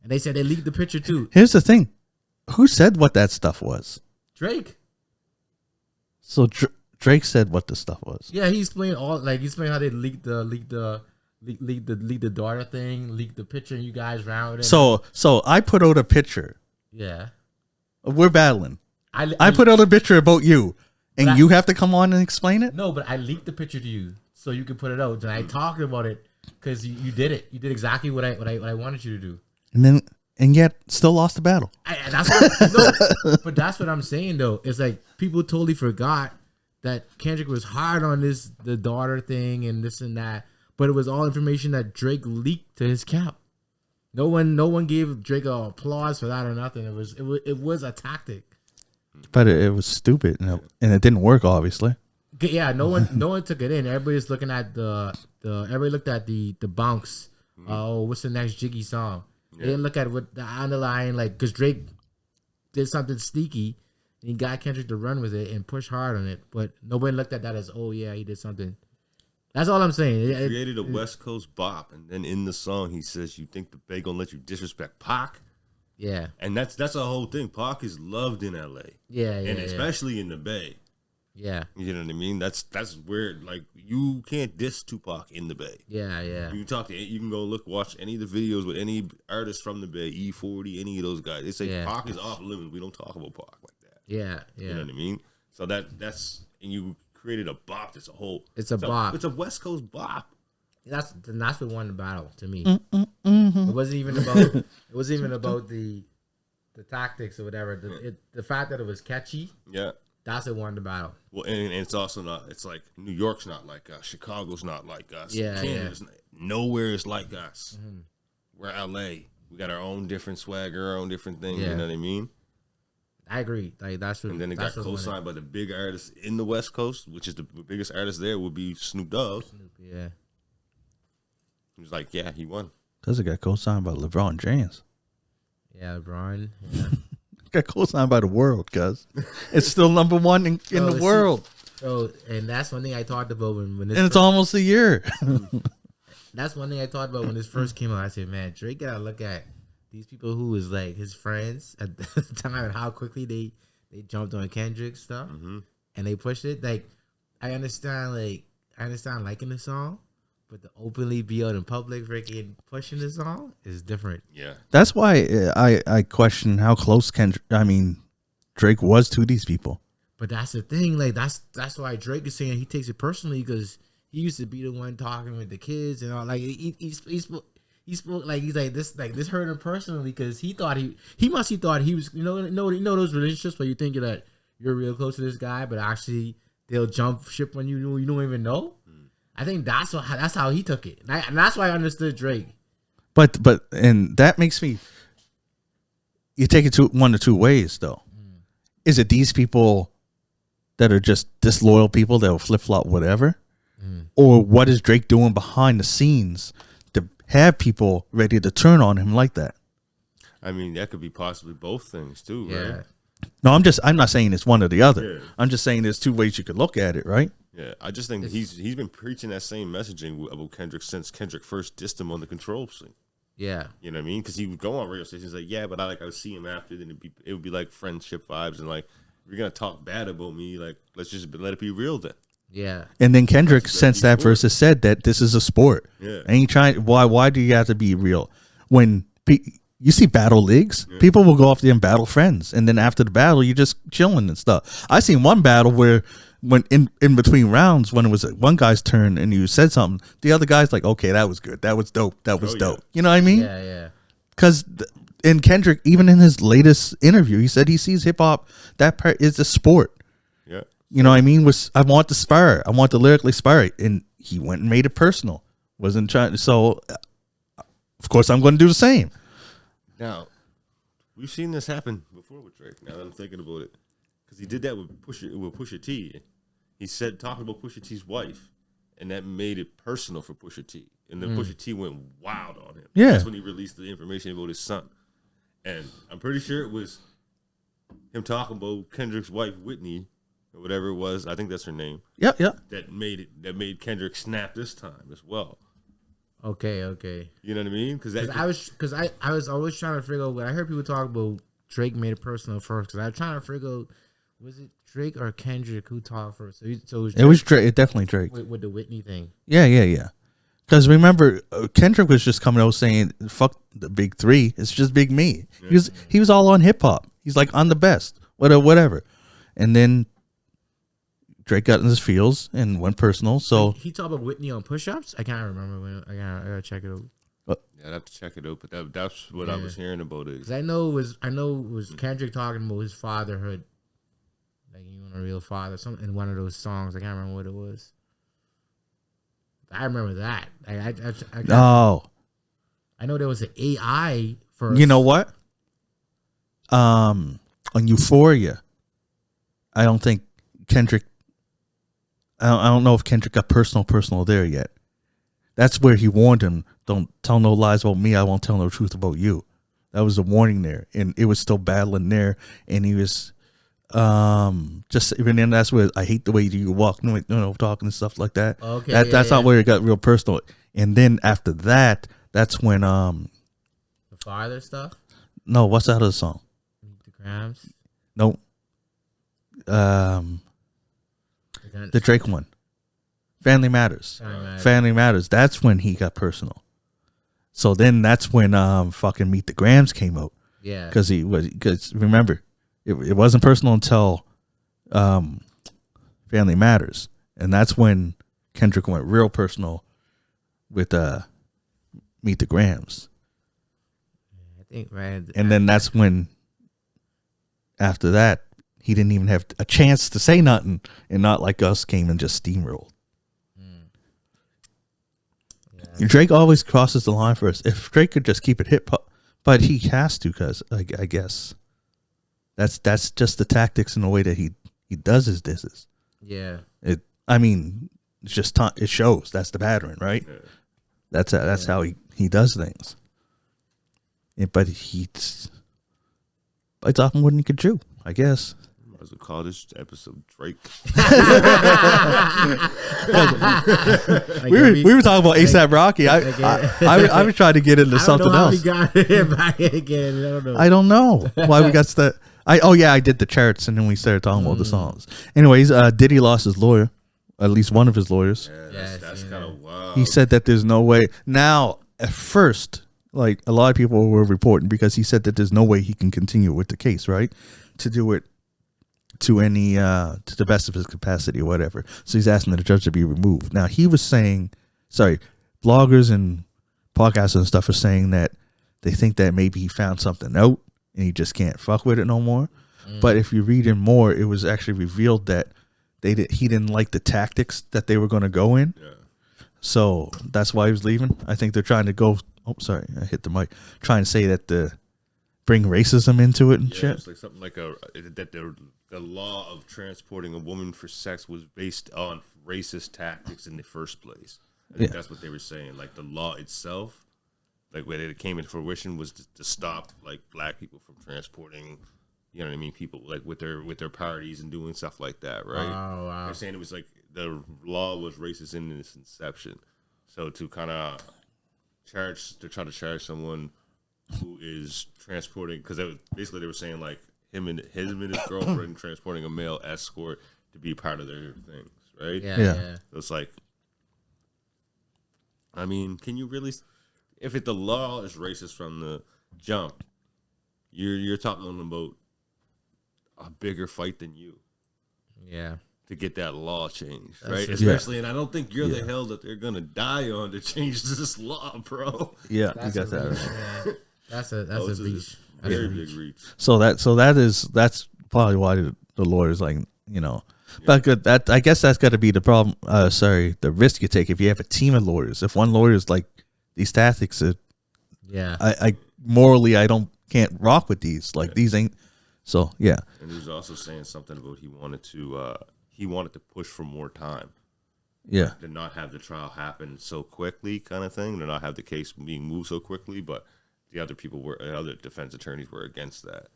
and they said they leaked the picture too. Here's the thing: who said what that stuff was? Drake. So Drake said what the stuff was. Yeah, he explained how they leaked the daughter thing, leaked the picture, and you guys ran with it. So I put out a picture. Yeah, We're battling. I put out a picture about you, and you have to come on and explain it. No, but I leaked the picture to you so you could put it out. And I talked about it because you did it. You did exactly what I wanted you to do. And yet still lost the battle. But that's what I'm saying though. It's like people totally forgot that Kendrick was hard on the daughter thing and this and that, but it was all information that Drake leaked to his camp. No one gave Drake a applause for that or nothing. It was a tactic. But it was stupid, and it didn't work, obviously. Yeah, no one took it in. Everybody's looking at everybody looked at the bounce. Oh, what's the next Jiggy song? They didn't look at what the underlying, like, because Drake did something sneaky and he got Kendrick to run with it and push hard on it, but nobody looked at that as, oh yeah, he did something. That's all I'm saying. He created a West Coast bop, and then in the song he says, "You think the Bay gonna let you disrespect Pac?" Yeah, and that's a whole thing. Pac is loved in L.A. Yeah, and especially in the Bay. Yeah, you know what I mean. That's where, like, you can't diss Tupac in the Bay. Yeah. You can go watch any of the videos with any artist from the Bay, E40, any of those guys. They say Pac is off limits. We don't talk about Pac like that. Yeah. You know what I mean. So that's and you created a bop. It's a bop. It's a West Coast bop. That's what won the battle to me. It wasn't even about the tactics or whatever. The fact that it was catchy. Yeah. That's what won the battle. Well, and it's also not. It's like New York's not like us. Chicago's not like us. Canada's nowhere is like us. Mm-hmm. We're LA. We got our own different swagger, our own different thing. You know what I mean? I agree. Like that's what. And then it got co-signed by the big artists in the West Coast, which is the biggest artist there would be Snoop Dogg. Yeah. He was like, yeah, he won. Because it got co-signed by LeBron James. Yeah, LeBron. Yeah. Got co-signed by the world, cuz it's still number one in the world. And that's one thing I talked about when this. And it's almost a year. That's one thing I talked about when this first came out. I said, man, Drake gotta look at these people who was like his friends at the time and how quickly they jumped on Kendrick stuff and they pushed it. Like I understand liking the song, but to openly be out in public freaking pushing the song is different. Yeah. That's why I question how close Drake was to these people. But that's the thing. Like that's why Drake is saying he takes it personally because he used to be the one talking with the kids and all. Like he spoke like he's like this hurt him personally because he thought he must have thought he was you know those relationships where you think that you're real close to this guy, but actually they'll jump ship on you don't even know. I think that's how he took it, and that's why I understood Drake. But and that makes me. You take it one of two ways, though. Is it these people that are just disloyal people that will flip flop whatever, or what is Drake doing behind the scenes to have people ready to turn on him like that? I mean, that could be possibly both things too, right? No, I'm not saying it's one or the other. Yeah. I'm just saying there's two ways you could look at it, right? Yeah, I just think he's been preaching that same messaging about Kendrick since Kendrick first dissed him on the Control scene. Yeah, you know what I mean? Because he would go on radio stations like, yeah, but I would see him after. Then it would be like friendship vibes and like, if you're gonna talk bad about me, like let's just let it be real then. Yeah. And then Kendrick, since that verse has said that this is a sport. Yeah. Ain't trying. Why do you have to be real when you see battle leagues? Yeah. People will go off there and battle friends, and then after the battle, you're just chilling and stuff. I seen one battle where. When in between rounds, when it was one guy's turn and you said something, the other guy's like, "Okay, that was good. That was dope. That was dope." You know what I mean? Yeah. Because in Kendrick, even in his latest interview, he said he sees hip hop that part is a sport. Yeah. You know what I mean? I want to spar. I want to lyrically spar it, and he went and made it personal. Wasn't trying. So, of course, I'm going to do the same. Now, we've seen this happen before with Drake. Now that I'm thinking about it. because he did that with Pusha T. He said talking about Pusha T's wife, and that made it personal for Pusha T. And then Pusha T went wild on him. Yeah, that's when he released the information about his son. And I'm pretty sure it was him talking about Kendrick's wife, Whitney, or whatever it was. I think that's her name. Yeah. That made Kendrick snap this time as well. Okay. You know what I mean? Because I was always trying to figure out when I heard people talk about Drake made it personal first. Because I was trying to figure out, was it Drake or Kendrick who talked first? So it was Drake. Definitely Drake with the Whitney thing. Yeah. Because remember, Kendrick was just coming out saying, "Fuck the big three. It's just big me." Yeah. He was all on hip hop. He's like, "I'm the best." Whatever. And then Drake got in his feels and went personal. So he talked about Whitney on push-ups. I can't remember when. I gotta check it out. Yeah, I'd have to check it out. But that's what I was hearing about it. 'Cause I know it was Kendrick talking about his fatherhood, like you want a real father. Something in one of those songs. I can't remember what it was. I remember that. I know there was an AI first. You know what? On Euphoria, I don't think Kendrick. I don't know if Kendrick got personal there yet. That's where he warned him, "Don't tell no lies about me. I won't tell no truth about you." That was a warning there, and it was still battling there. And he was just even then. That's where I hate the way you walk, talking and stuff like that. Okay, that's not where it got real personal. And then after that, that's when the father stuff. No, what's that other song? The Grams. No. The Drake one. Family Matters. Family Matters. That's when he got personal. So then that's when fucking Meet the Grams came out. Yeah. Because remember, it wasn't personal until Family Matters. And that's when Kendrick went real personal with Meet the Grams. I think right. And then that's when after that he didn't even have a chance to say nothing, and Not Like Us came and just steamrolled. Yeah. Drake always crosses the line first. If Drake could just keep it hip hop, but he has to, because I guess that's just the tactics and the way that he does his disses. Yeah. It's just it shows. That's the pattern, right? Yeah. That's how he does things. Yeah, but he bites off more than he could chew, I guess. As we call this episode Drake. we were talking about ASAP Rocky. I was trying to get into something else. I don't know why we got that. I did the charts and then we started talking about the songs. Anyways, Diddy lost his lawyer, at least one of his lawyers. Yeah, that's kind of wild. He said that there's no way. Now, at first, like a lot of people were reporting, because he said that there's no way he can continue with the case, right? To do it to any to the best of his capacity or whatever. So he's asking the judge to be removed. Now he was saying, bloggers and podcasters and stuff are saying that they think that maybe he found something out and he just can't fuck with it no more. But if you read in more, it was actually revealed that he didn't like the tactics that they were going to go in. Yeah. So that's why he was leaving. I think they're trying to go. Oh, sorry, I hit the mic. Trying to say that bring racism into it and shit. It's like something like that the law of transporting a woman for sex was based on racist tactics in the first place. I think that's what they were saying. Like the law itself, like when it came into fruition, was to stop like black people from transporting, you know what I mean, people like with their parties and doing stuff like that, right? Oh, wow. They're saying it was like the law was racist in its inception. So to kind of try to charge someone who is transporting, because basically they were saying like him and his girlfriend transporting a male escort to be part of their things, right? Yeah. So it's like, I mean, can you really, if the law is racist from the jump, you're talking about a bigger fight than you. Yeah. To get that law changed, right? Especially, and I don't think you're the hell that they're gonna die on to change this law, bro. Yeah, you got that right. That's a reach. Very big reach. So that's probably why the lawyer's like, but good. That I guess that's got to be the problem. The risk you take if you have a team of lawyers. If one lawyer's like these tactics, I morally can't rock with these. Like these ain't So yeah, And he was also saying something about he wanted to push for more time. yeah, To not have the trial happen so quickly, kind of thing, to not have the case being moved so quickly. But the other defense attorneys were against that.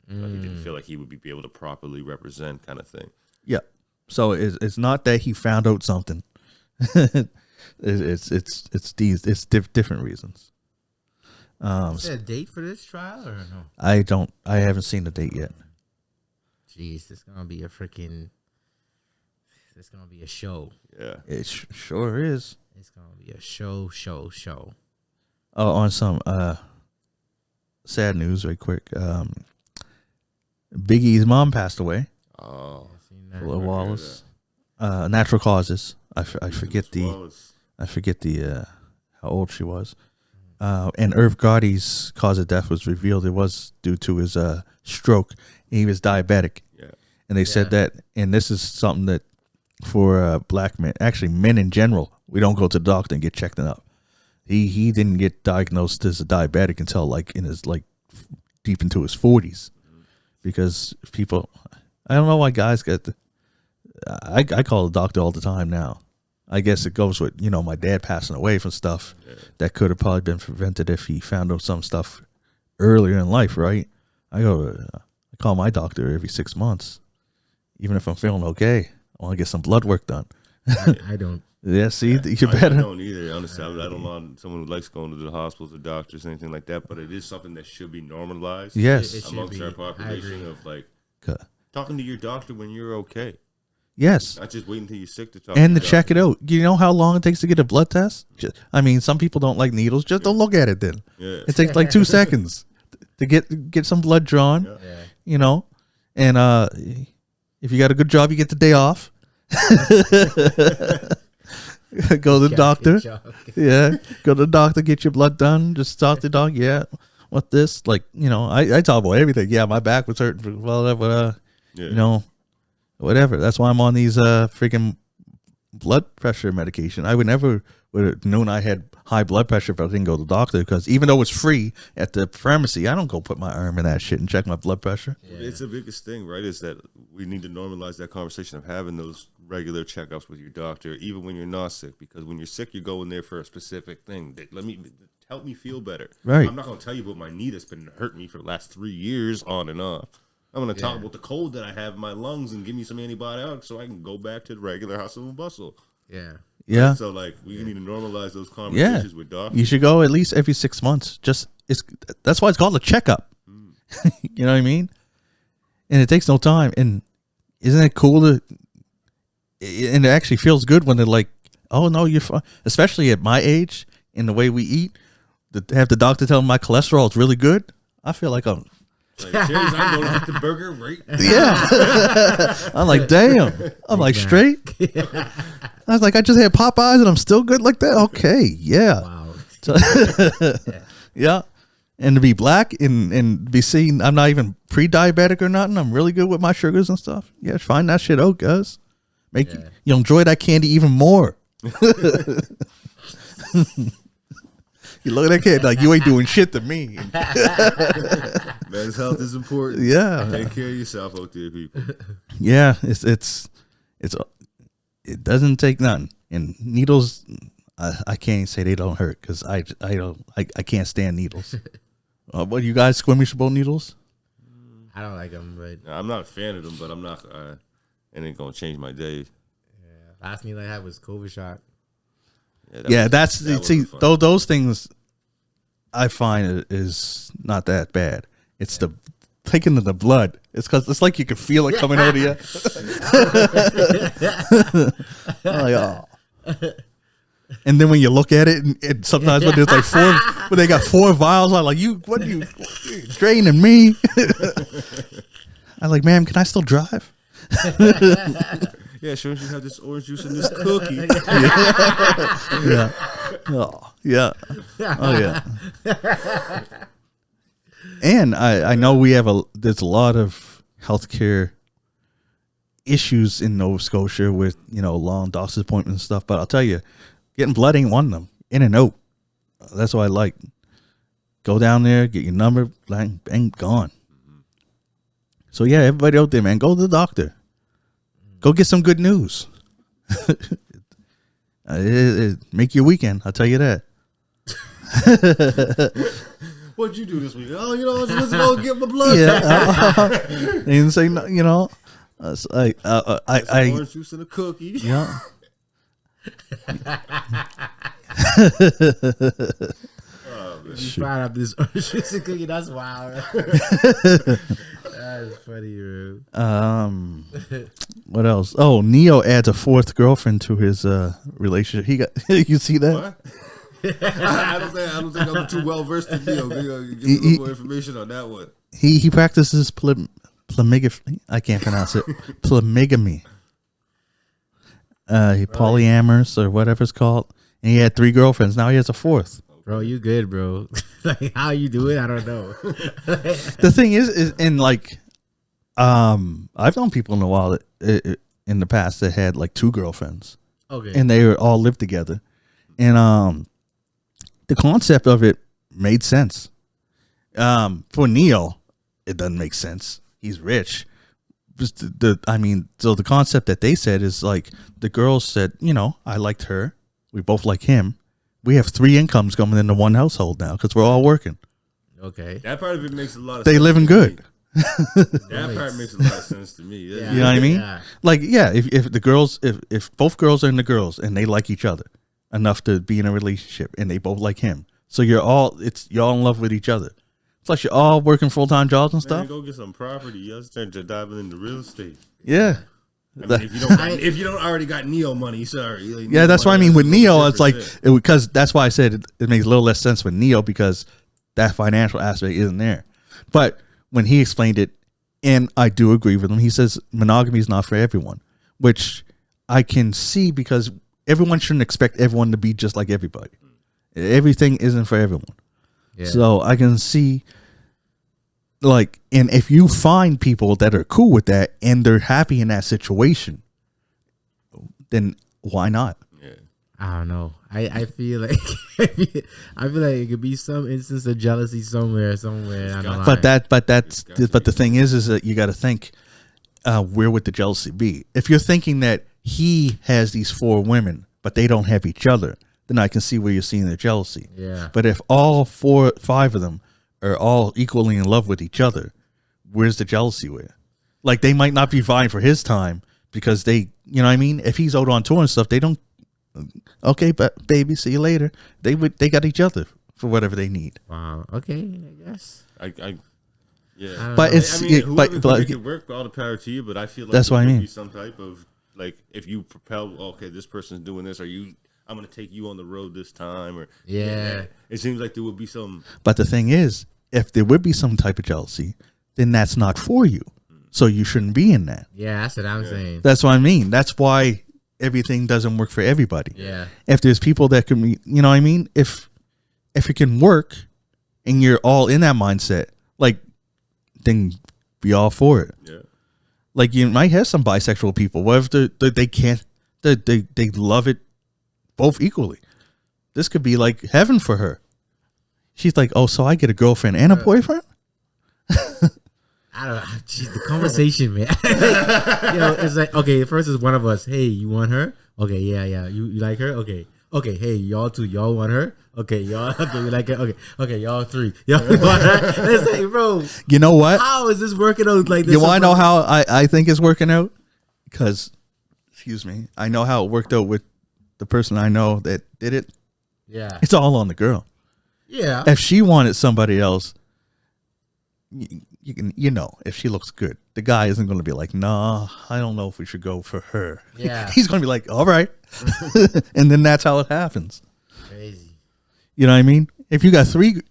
But he didn't feel like he would be able to properly represent, kind of thing. yeah. So it's not that he found out something. it's different reasons. Is there a date for this trial or no? I haven't seen the date yet. Jeez, it's gonna be a show. Yeah. It sure is. It's gonna be a show. Oh, on some sad news, right quick. Biggie's mom passed away. Oh, Willa Wallace. Natural causes. I forget the how old she was. And Irv Gotti's cause of death was revealed. It was due to his stroke. He was diabetic. Yeah. And they said that, and this is something that for black men, actually men in general, we don't go to the doctor and get checked up. He didn't get diagnosed as a diabetic until like in his like deep into his 40s, because people, I don't know why guys get I call the doctor all the time now. I guess it goes with, my dad passing away from stuff that could have probably been prevented if he found out some stuff earlier in life, right? I call my doctor every 6 months, even if I'm feeling okay. I want to get some blood work done. I don't. Yeah, see, you're better. I don't either. Honestly, I don't know someone who likes going to the hospitals or doctors, anything like that. But it is something that should be normalized. Yes, amongst our population of like talking to your doctor when you're okay. Yes, not just waiting until you're sick to talk. And to check it out. You know how long it takes to get a blood test? Some people don't like needles. Just don't look at it then. Yeah. It takes like 2 seconds to get some blood drawn. Yeah. And if you got a good job, you get the day off. Go to the doctor. Yeah. Go to the doctor, get your blood done. Just talk to the dog. Yeah. What this? Like, I talk about everything. Yeah, my back was hurting. Whatever. That's why I'm on these freaking blood pressure medication. I would never would have known I had high blood pressure if I didn't go to the doctor, because even though it's free at the pharmacy, I don't go put my arm in that shit and check my blood pressure. Yeah. It's the biggest thing, right? Is that we need to normalize that conversation of having those regular checkups with your doctor, even when you're not sick. Because when you're sick, you're going there for a specific thing. Help me feel better. Right. I'm not going to tell you about my knee that's been hurting me for the last 3 years on and off. I'm going to talk about the cold that I have in my lungs and give me some antibiotics so I can go back to the regular hustle and bustle. Yeah. Yeah. So we need to normalize those conversations with doctors. You should go at least every 6 months. That's why it's called a checkup. You know what I mean? And it takes no time. And isn't it cool and it actually feels good when they're like, oh no, you're fine. Especially at my age and the way we eat, to have the doctor tell me my cholesterol is really good. I feel like I'm cheers, I'm going to get the burger right. Yeah. I'm like, damn. I'm like, straight. I was like, I just had Popeyes and I'm still good like that. Okay. Yeah. Wow. Yeah. And to be black and be seen, I'm not even pre-diabetic or nothing. I'm really good with my sugars and stuff. Yeah. Find that shit out, guys. You enjoy that candy even more. You look at that kid like, you ain't doing shit to me. Men's health is important. Yeah. Take care of yourself out there, people. Yeah, it doesn't take nothing. And needles, I can't say they don't hurt, because I can't stand needles. What, you guys squeamish about needles? I don't like them, but I'm not a fan of them, but I'm not. It ain't gonna change my day. Yeah, last needle I had was COVID shot. Those things I find is not that bad. It's the taking of the blood. It's because it's like you can feel it coming out of you. I'm like, oh. And then when you look at it, and sometimes when there's like when they got 4 vials, I'm like, you're draining me. I'm like, ma'am, can I still drive? Yeah, sure. You have this orange juice and this cookie. Yeah. Oh, yeah. Oh, yeah. And I know there's a lot of healthcare issues in Nova Scotia with, long doctor's appointments and stuff. But I'll tell you, getting blood ain't one of them. In and out. That's what I like. Go down there, get your number, bang, bang, gone. So yeah, everybody out there, man, go to the doctor. Go get some good news. it make your weekend. I'll tell you that. What'd you do this week? Oh, you know, let's go get my blood. Yeah, they didn't say no. You know, I orange juice and a cookie. Yeah. You find out this orange juice and cookie. That's wild. That's funny, bro. What else? Oh, Neo adds a fourth girlfriend to his relationship. He got. You see that? What? I don't think I'm too well versed in Neo. Give me a little more information on that one. He practices polygamy. I can't pronounce it. Polygamy. He polyamorous or whatever it's called. And he had 3 girlfriends. Now he has a 4th. Bro, you good, bro. Like, how you do it, I don't know. The thing is and like, I've known people in a while in the past that had like 2 girlfriends. Okay. And they were all lived together. And the concept of it made sense. For Neo, it doesn't make sense. He's rich. Just so the concept that they said is like the girls said, you know, I liked her. We both like him. We have 3 incomes coming into one household now because we're all working. Okay. That part of it makes a lot of they sense. Living good. That part makes a lot of sense to me. Yeah. You know what I mean? Yeah. Like, yeah, if the girls, if both girls are in the girls and they like each other enough to be in a relationship and they both like him, so you're all in love with each other. Plus, you're all working full-time jobs and stuff. Go get some property. You start diving into real estate. Yeah. I mean, if you don't already got Neo money, sorry. Like, yeah, that's what I mean with Neo. It's like because that's why I said it makes a little less sense with Neo because that financial aspect isn't there. But when he explained it, and I do agree with him, he says monogamy is not for everyone, which I can see because everyone shouldn't expect everyone to be just like everybody. Everything isn't for everyone. Yeah. So I can see. Like, and if you find people that are cool with that and they're happy in that situation, then why not? Yeah. I don't know. I feel like I feel like it could be some instance of jealousy somewhere. But the thing is that you got to think, where would the jealousy be? If you're thinking that he has these 4 women, but they don't have each other, then I can see where you're seeing the jealousy. Yeah. But if all 5 of them are all equally in love with each other, where's the jealousy with? Like, they might not be vying for his time because they, you know what I mean? If he's out on tour and stuff, they don't, okay, but baby, see you later. They got each other for whatever they need. Wow. Okay, I guess. Yeah. But it's, I mean, but it could work, all the power to you, but I feel like that's what I mean. Be some type of, like, if you propel, okay, this person's doing this, I'm going to take you on the road this time, or yeah. It seems like there would be some. But the thing is, if there would be some type of jealousy, then that's not for you. So you shouldn't be in that. Yeah, that's what I'm saying. That's what I mean. That's why everything doesn't work for everybody. Yeah. If there's people that can be, you know what I mean? If it can work and you're all in that mindset, like, then be all for it. Yeah. Like, you might have some bisexual people. What if they can't, they love it both equally? This could be like heaven for her. She's like, oh, so I get a girlfriend and a boyfriend? I don't know. Jeez, the conversation, man. You know, it's like, okay, first is one of us. Hey, you want her? Okay, yeah. You like her? Okay. Hey, y'all 2, y'all want her? Okay, y'all. Okay, you like her? Okay, y'all 3. Y'all want her? It's like, bro. You know what? How is this working out like this? You want to know how I think it's working out? Because, excuse me, I know how it worked out with the person I know that did it. Yeah. It's all on the girl. Yeah. If she wanted somebody else, you can, you know, if she looks good, the guy isn't going to be like, nah, I don't know if we should go for her. Yeah. He's going to be like, all right. And then that's how it happens. Crazy. You know what I mean? If you got three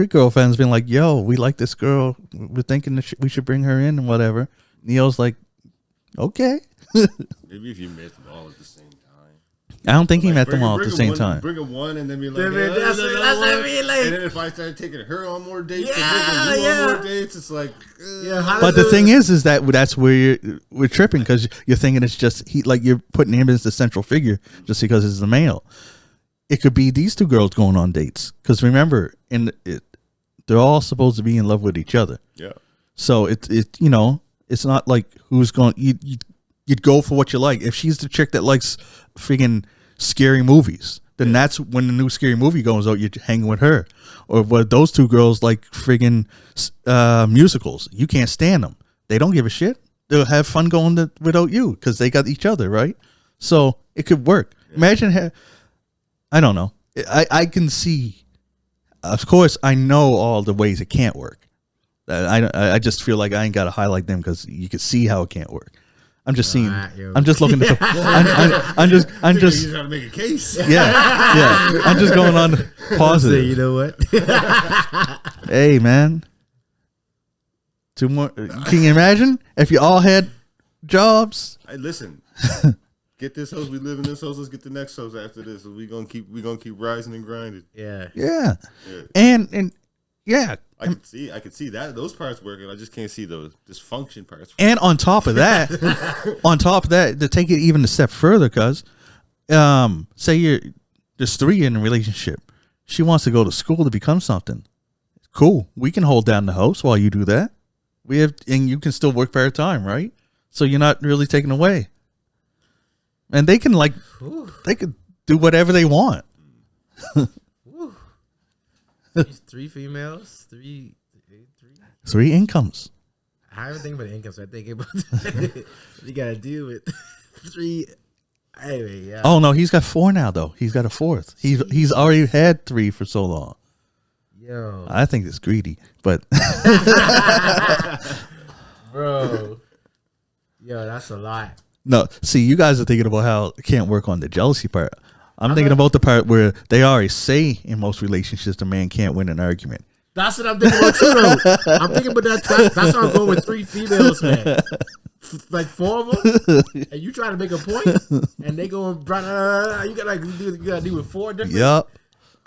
girlfriends being like, yo, we like this girl, we're thinking that we should bring her in and whatever. Neo's like, okay. Maybe if you met them all at the same time. I don't think he met them all at the same time. Bring them one and then be like, that's what I mean. Like, and then if I started taking her on more dates and bringing you on more dates, it's like, but the thing is that that's where we're tripping because you're thinking it's just you're putting him as the central figure just because he's the male. It could be these 2 girls going on dates because remember, they're all supposed to be in love with each other. Yeah. So it you know, It's not like who's going. You'd go for what you like. If she's the chick that likes freaking scary movies, then that's when the new scary movie goes out. You're hanging with her. Or what those two girls like friggin' musicals. You can't stand them. They don't give a shit. They'll have fun going without you because they got each other, right? So it could work. Yeah. Imagine, I don't know. I can see. Of course, I know all the ways it can't work. I just feel like I ain't got to highlight them because you can see how it can't work. I'm just seeing. I'm just looking at. I'm just. You're trying to make a case. Yeah. I'm just going on positive. You know what? Hey, man. 2 more. Can you imagine if you all had jobs? Hey, listen. Get this house. We live in this house. Let's get the next house after this. So we gonna keep rising and grinding. Yeah. And yeah. I could see that those parts working. I just can't see the dysfunction parts. And on top of that, to take it even a step further, cuz say there's 3 in a relationship. She wants to go to school to become something. Cool. We can hold down the house while you do that. And you can still work part-time, right? So you're not really taken away. And they can they could do whatever they want. 3 females, 3 incomes. I haven't think about the income, so I think about you gotta deal with 3. Anyway, yeah. Oh no, he's got 4 now though. He's got a 4th. He's already had 3 for so long. Yo, I think it's greedy, but bro, yo, that's a lot. No, see, you guys are thinking about how it can't work on the jealousy part. I'm thinking about the part where they already say in most relationships the man can't win an argument. That's what I'm thinking about too, though. I'm thinking about that. That's why I'm going with 3 females, man. Like 4 of them, and you try to make a point, and they go and you gotta deal with 4 different. Yep.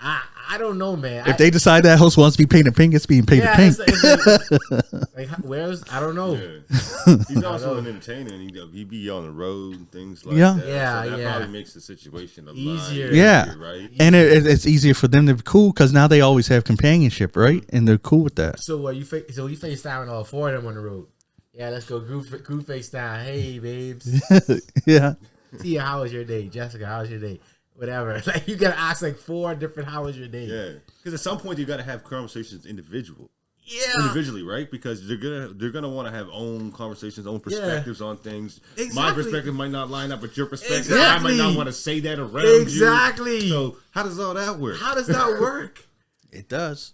I don't know, man. If they decide that house wants to be painted pink, it's being painted pink. Like, where's I don't know. Yeah. He's also an entertainer, and he be on the road and things like that. Yeah, so that probably makes the situation a easier. Yeah, right. And it's easier for them to be cool because now they always have companionship, right? And they're cool with that. So you FaceTiming all 4 of them on the road. Yeah, let's go group FaceTime. Hey, babes. Yeah. Tia, how was your day? Jessica, how was your day? Whatever. Like you gotta ask like 4 different how was your day? Yeah. Because at some point you gotta have conversations individually, right? Because they're gonna want to have own conversations, own perspectives on things. Exactly. My perspective might not line up with your perspective. Exactly. I might not want to say that around you. Exactly. So how does all that work? How does that work? It does.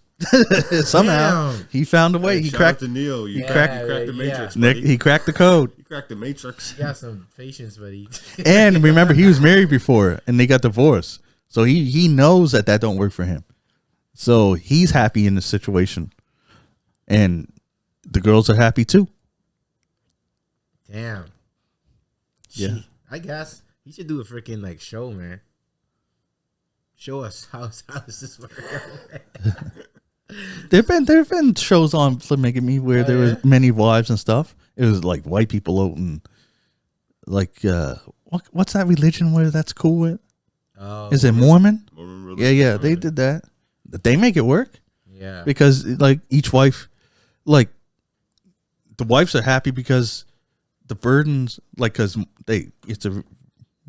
Somehow he found a way. He cracked the Neo. He cracked the Matrix. Nick, he cracked the code. He cracked the Matrix. You got some patience, buddy. And remember, he was married before, and they got divorced. So he knows that don't work for him. So he's happy in the situation, and the girls are happy too. Damn. Yeah. I guess he should do a freaking like show, man. Show us how does this work? There've been shows on Polygamy where there was many wives and stuff. It was like white people out and like what's that religion where that's cool with? Oh, is it Mormon? Mormon religion. Yeah, they did that. They make it work. Yeah, because like each wife, like the wives are happy because the burdens, like because it's a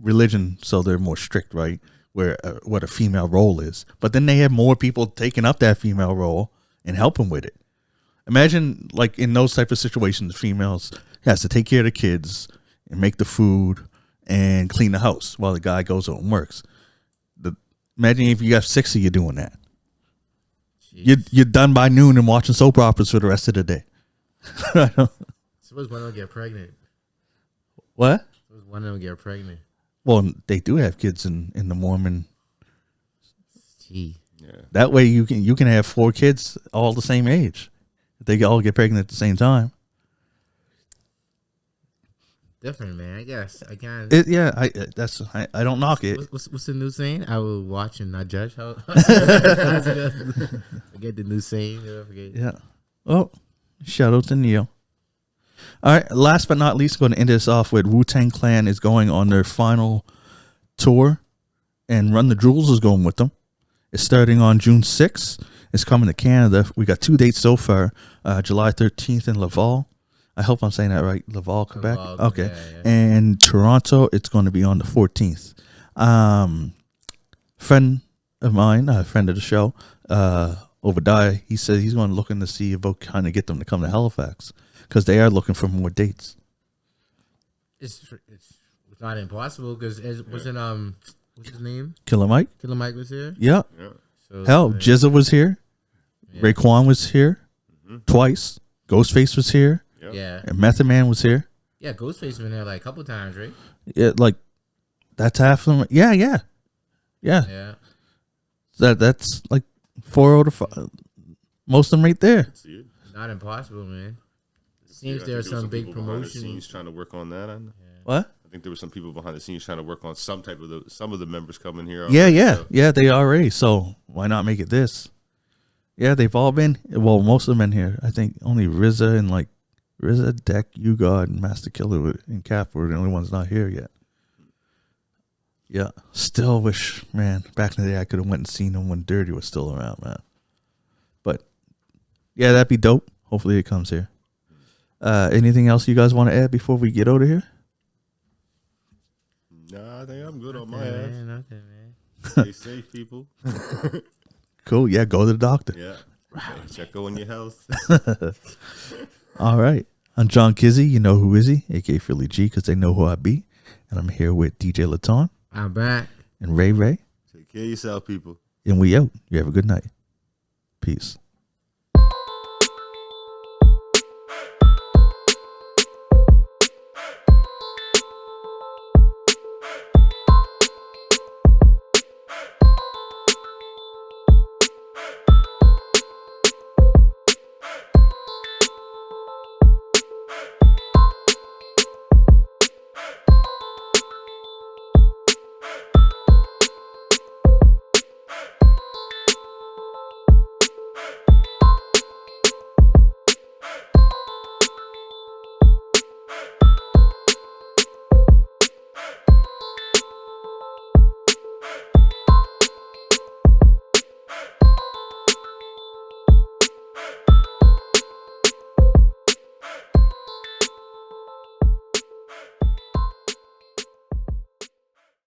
religion, so they're more strict, right? Where what a female role is, but then they have more people taking up that female role and helping with it. Imagine like in those type of situations, the females has to take care of the kids and make the food and clean the house while the guy goes out and works. Imagine if you got 6 of you doing that. You're done by noon and watching soap operas for the rest of the day. Suppose one of them get pregnant. What? Suppose one of them get pregnant. Well, they do have kids in the Mormon. Gee. Yeah. That way you can have 4 kids all the same age. They all get pregnant at the same time. Different, man. I guess I can. I don't knock it. What's the new saying? I will watch and not judge. How? Forget the new saying. Yeah. Oh, shout out to Neo. All right, last but not least, going to end this off with Wu-Tang Clan is going on their final tour, and Run the Jewels is going with them. It's starting on June 6th. It's coming to Canada. We got 2 dates so far, July 13th in Laval. I hope I'm saying that right. Laval, Quebec. Laval, Okay. yeah. And Toronto, it's going to be on the 14th. Friend of mine, a friend of the show, Obadiah, he said he's going to look in to see about kind of get them to come to Halifax because they are looking for more dates. It's not impossible because it wasn't what's his name? Killer Mike? Killer Mike was here. Yeah. So, Hell, Jizza was here. Yeah. Raekwon was here twice. Ghostface was here. Yeah. And Method Man was here. Yeah, Ghostface been there like a couple times, right? Yeah, like that's half of them. Yeah. Yeah. That's like 4 out of 5. Most of them right there. Not impossible, man. Seems there's some big promotion. Scenes trying to work on that. What? I think there were some people behind the scenes trying to work on some of the members coming here. Yeah, they already. So why not make it this? Yeah, they've all been. Well, most of them been here. I think only RZA and like RZA, Deck, You God, and Master Killer and Cap were the only ones not here yet. Yeah, still wish, man, back in the day I could have went and seen them when Dirty was still around, man. But yeah, that'd be dope. Hopefully it comes here. Anything else you guys want to add before we get out of here? Nah, I think I'm good on my half. Nothing, man. Stay safe, people. Cool. Yeah, go to the doctor. Yeah. Check on your health. All right. I'm John Kizzy. You know who is he? A.K.A. Philly G, because they know who I be. And I'm here with DJ Laton. I'm back. And Ray Ray. Take care of yourself, people. And we out. You have a good night. Peace.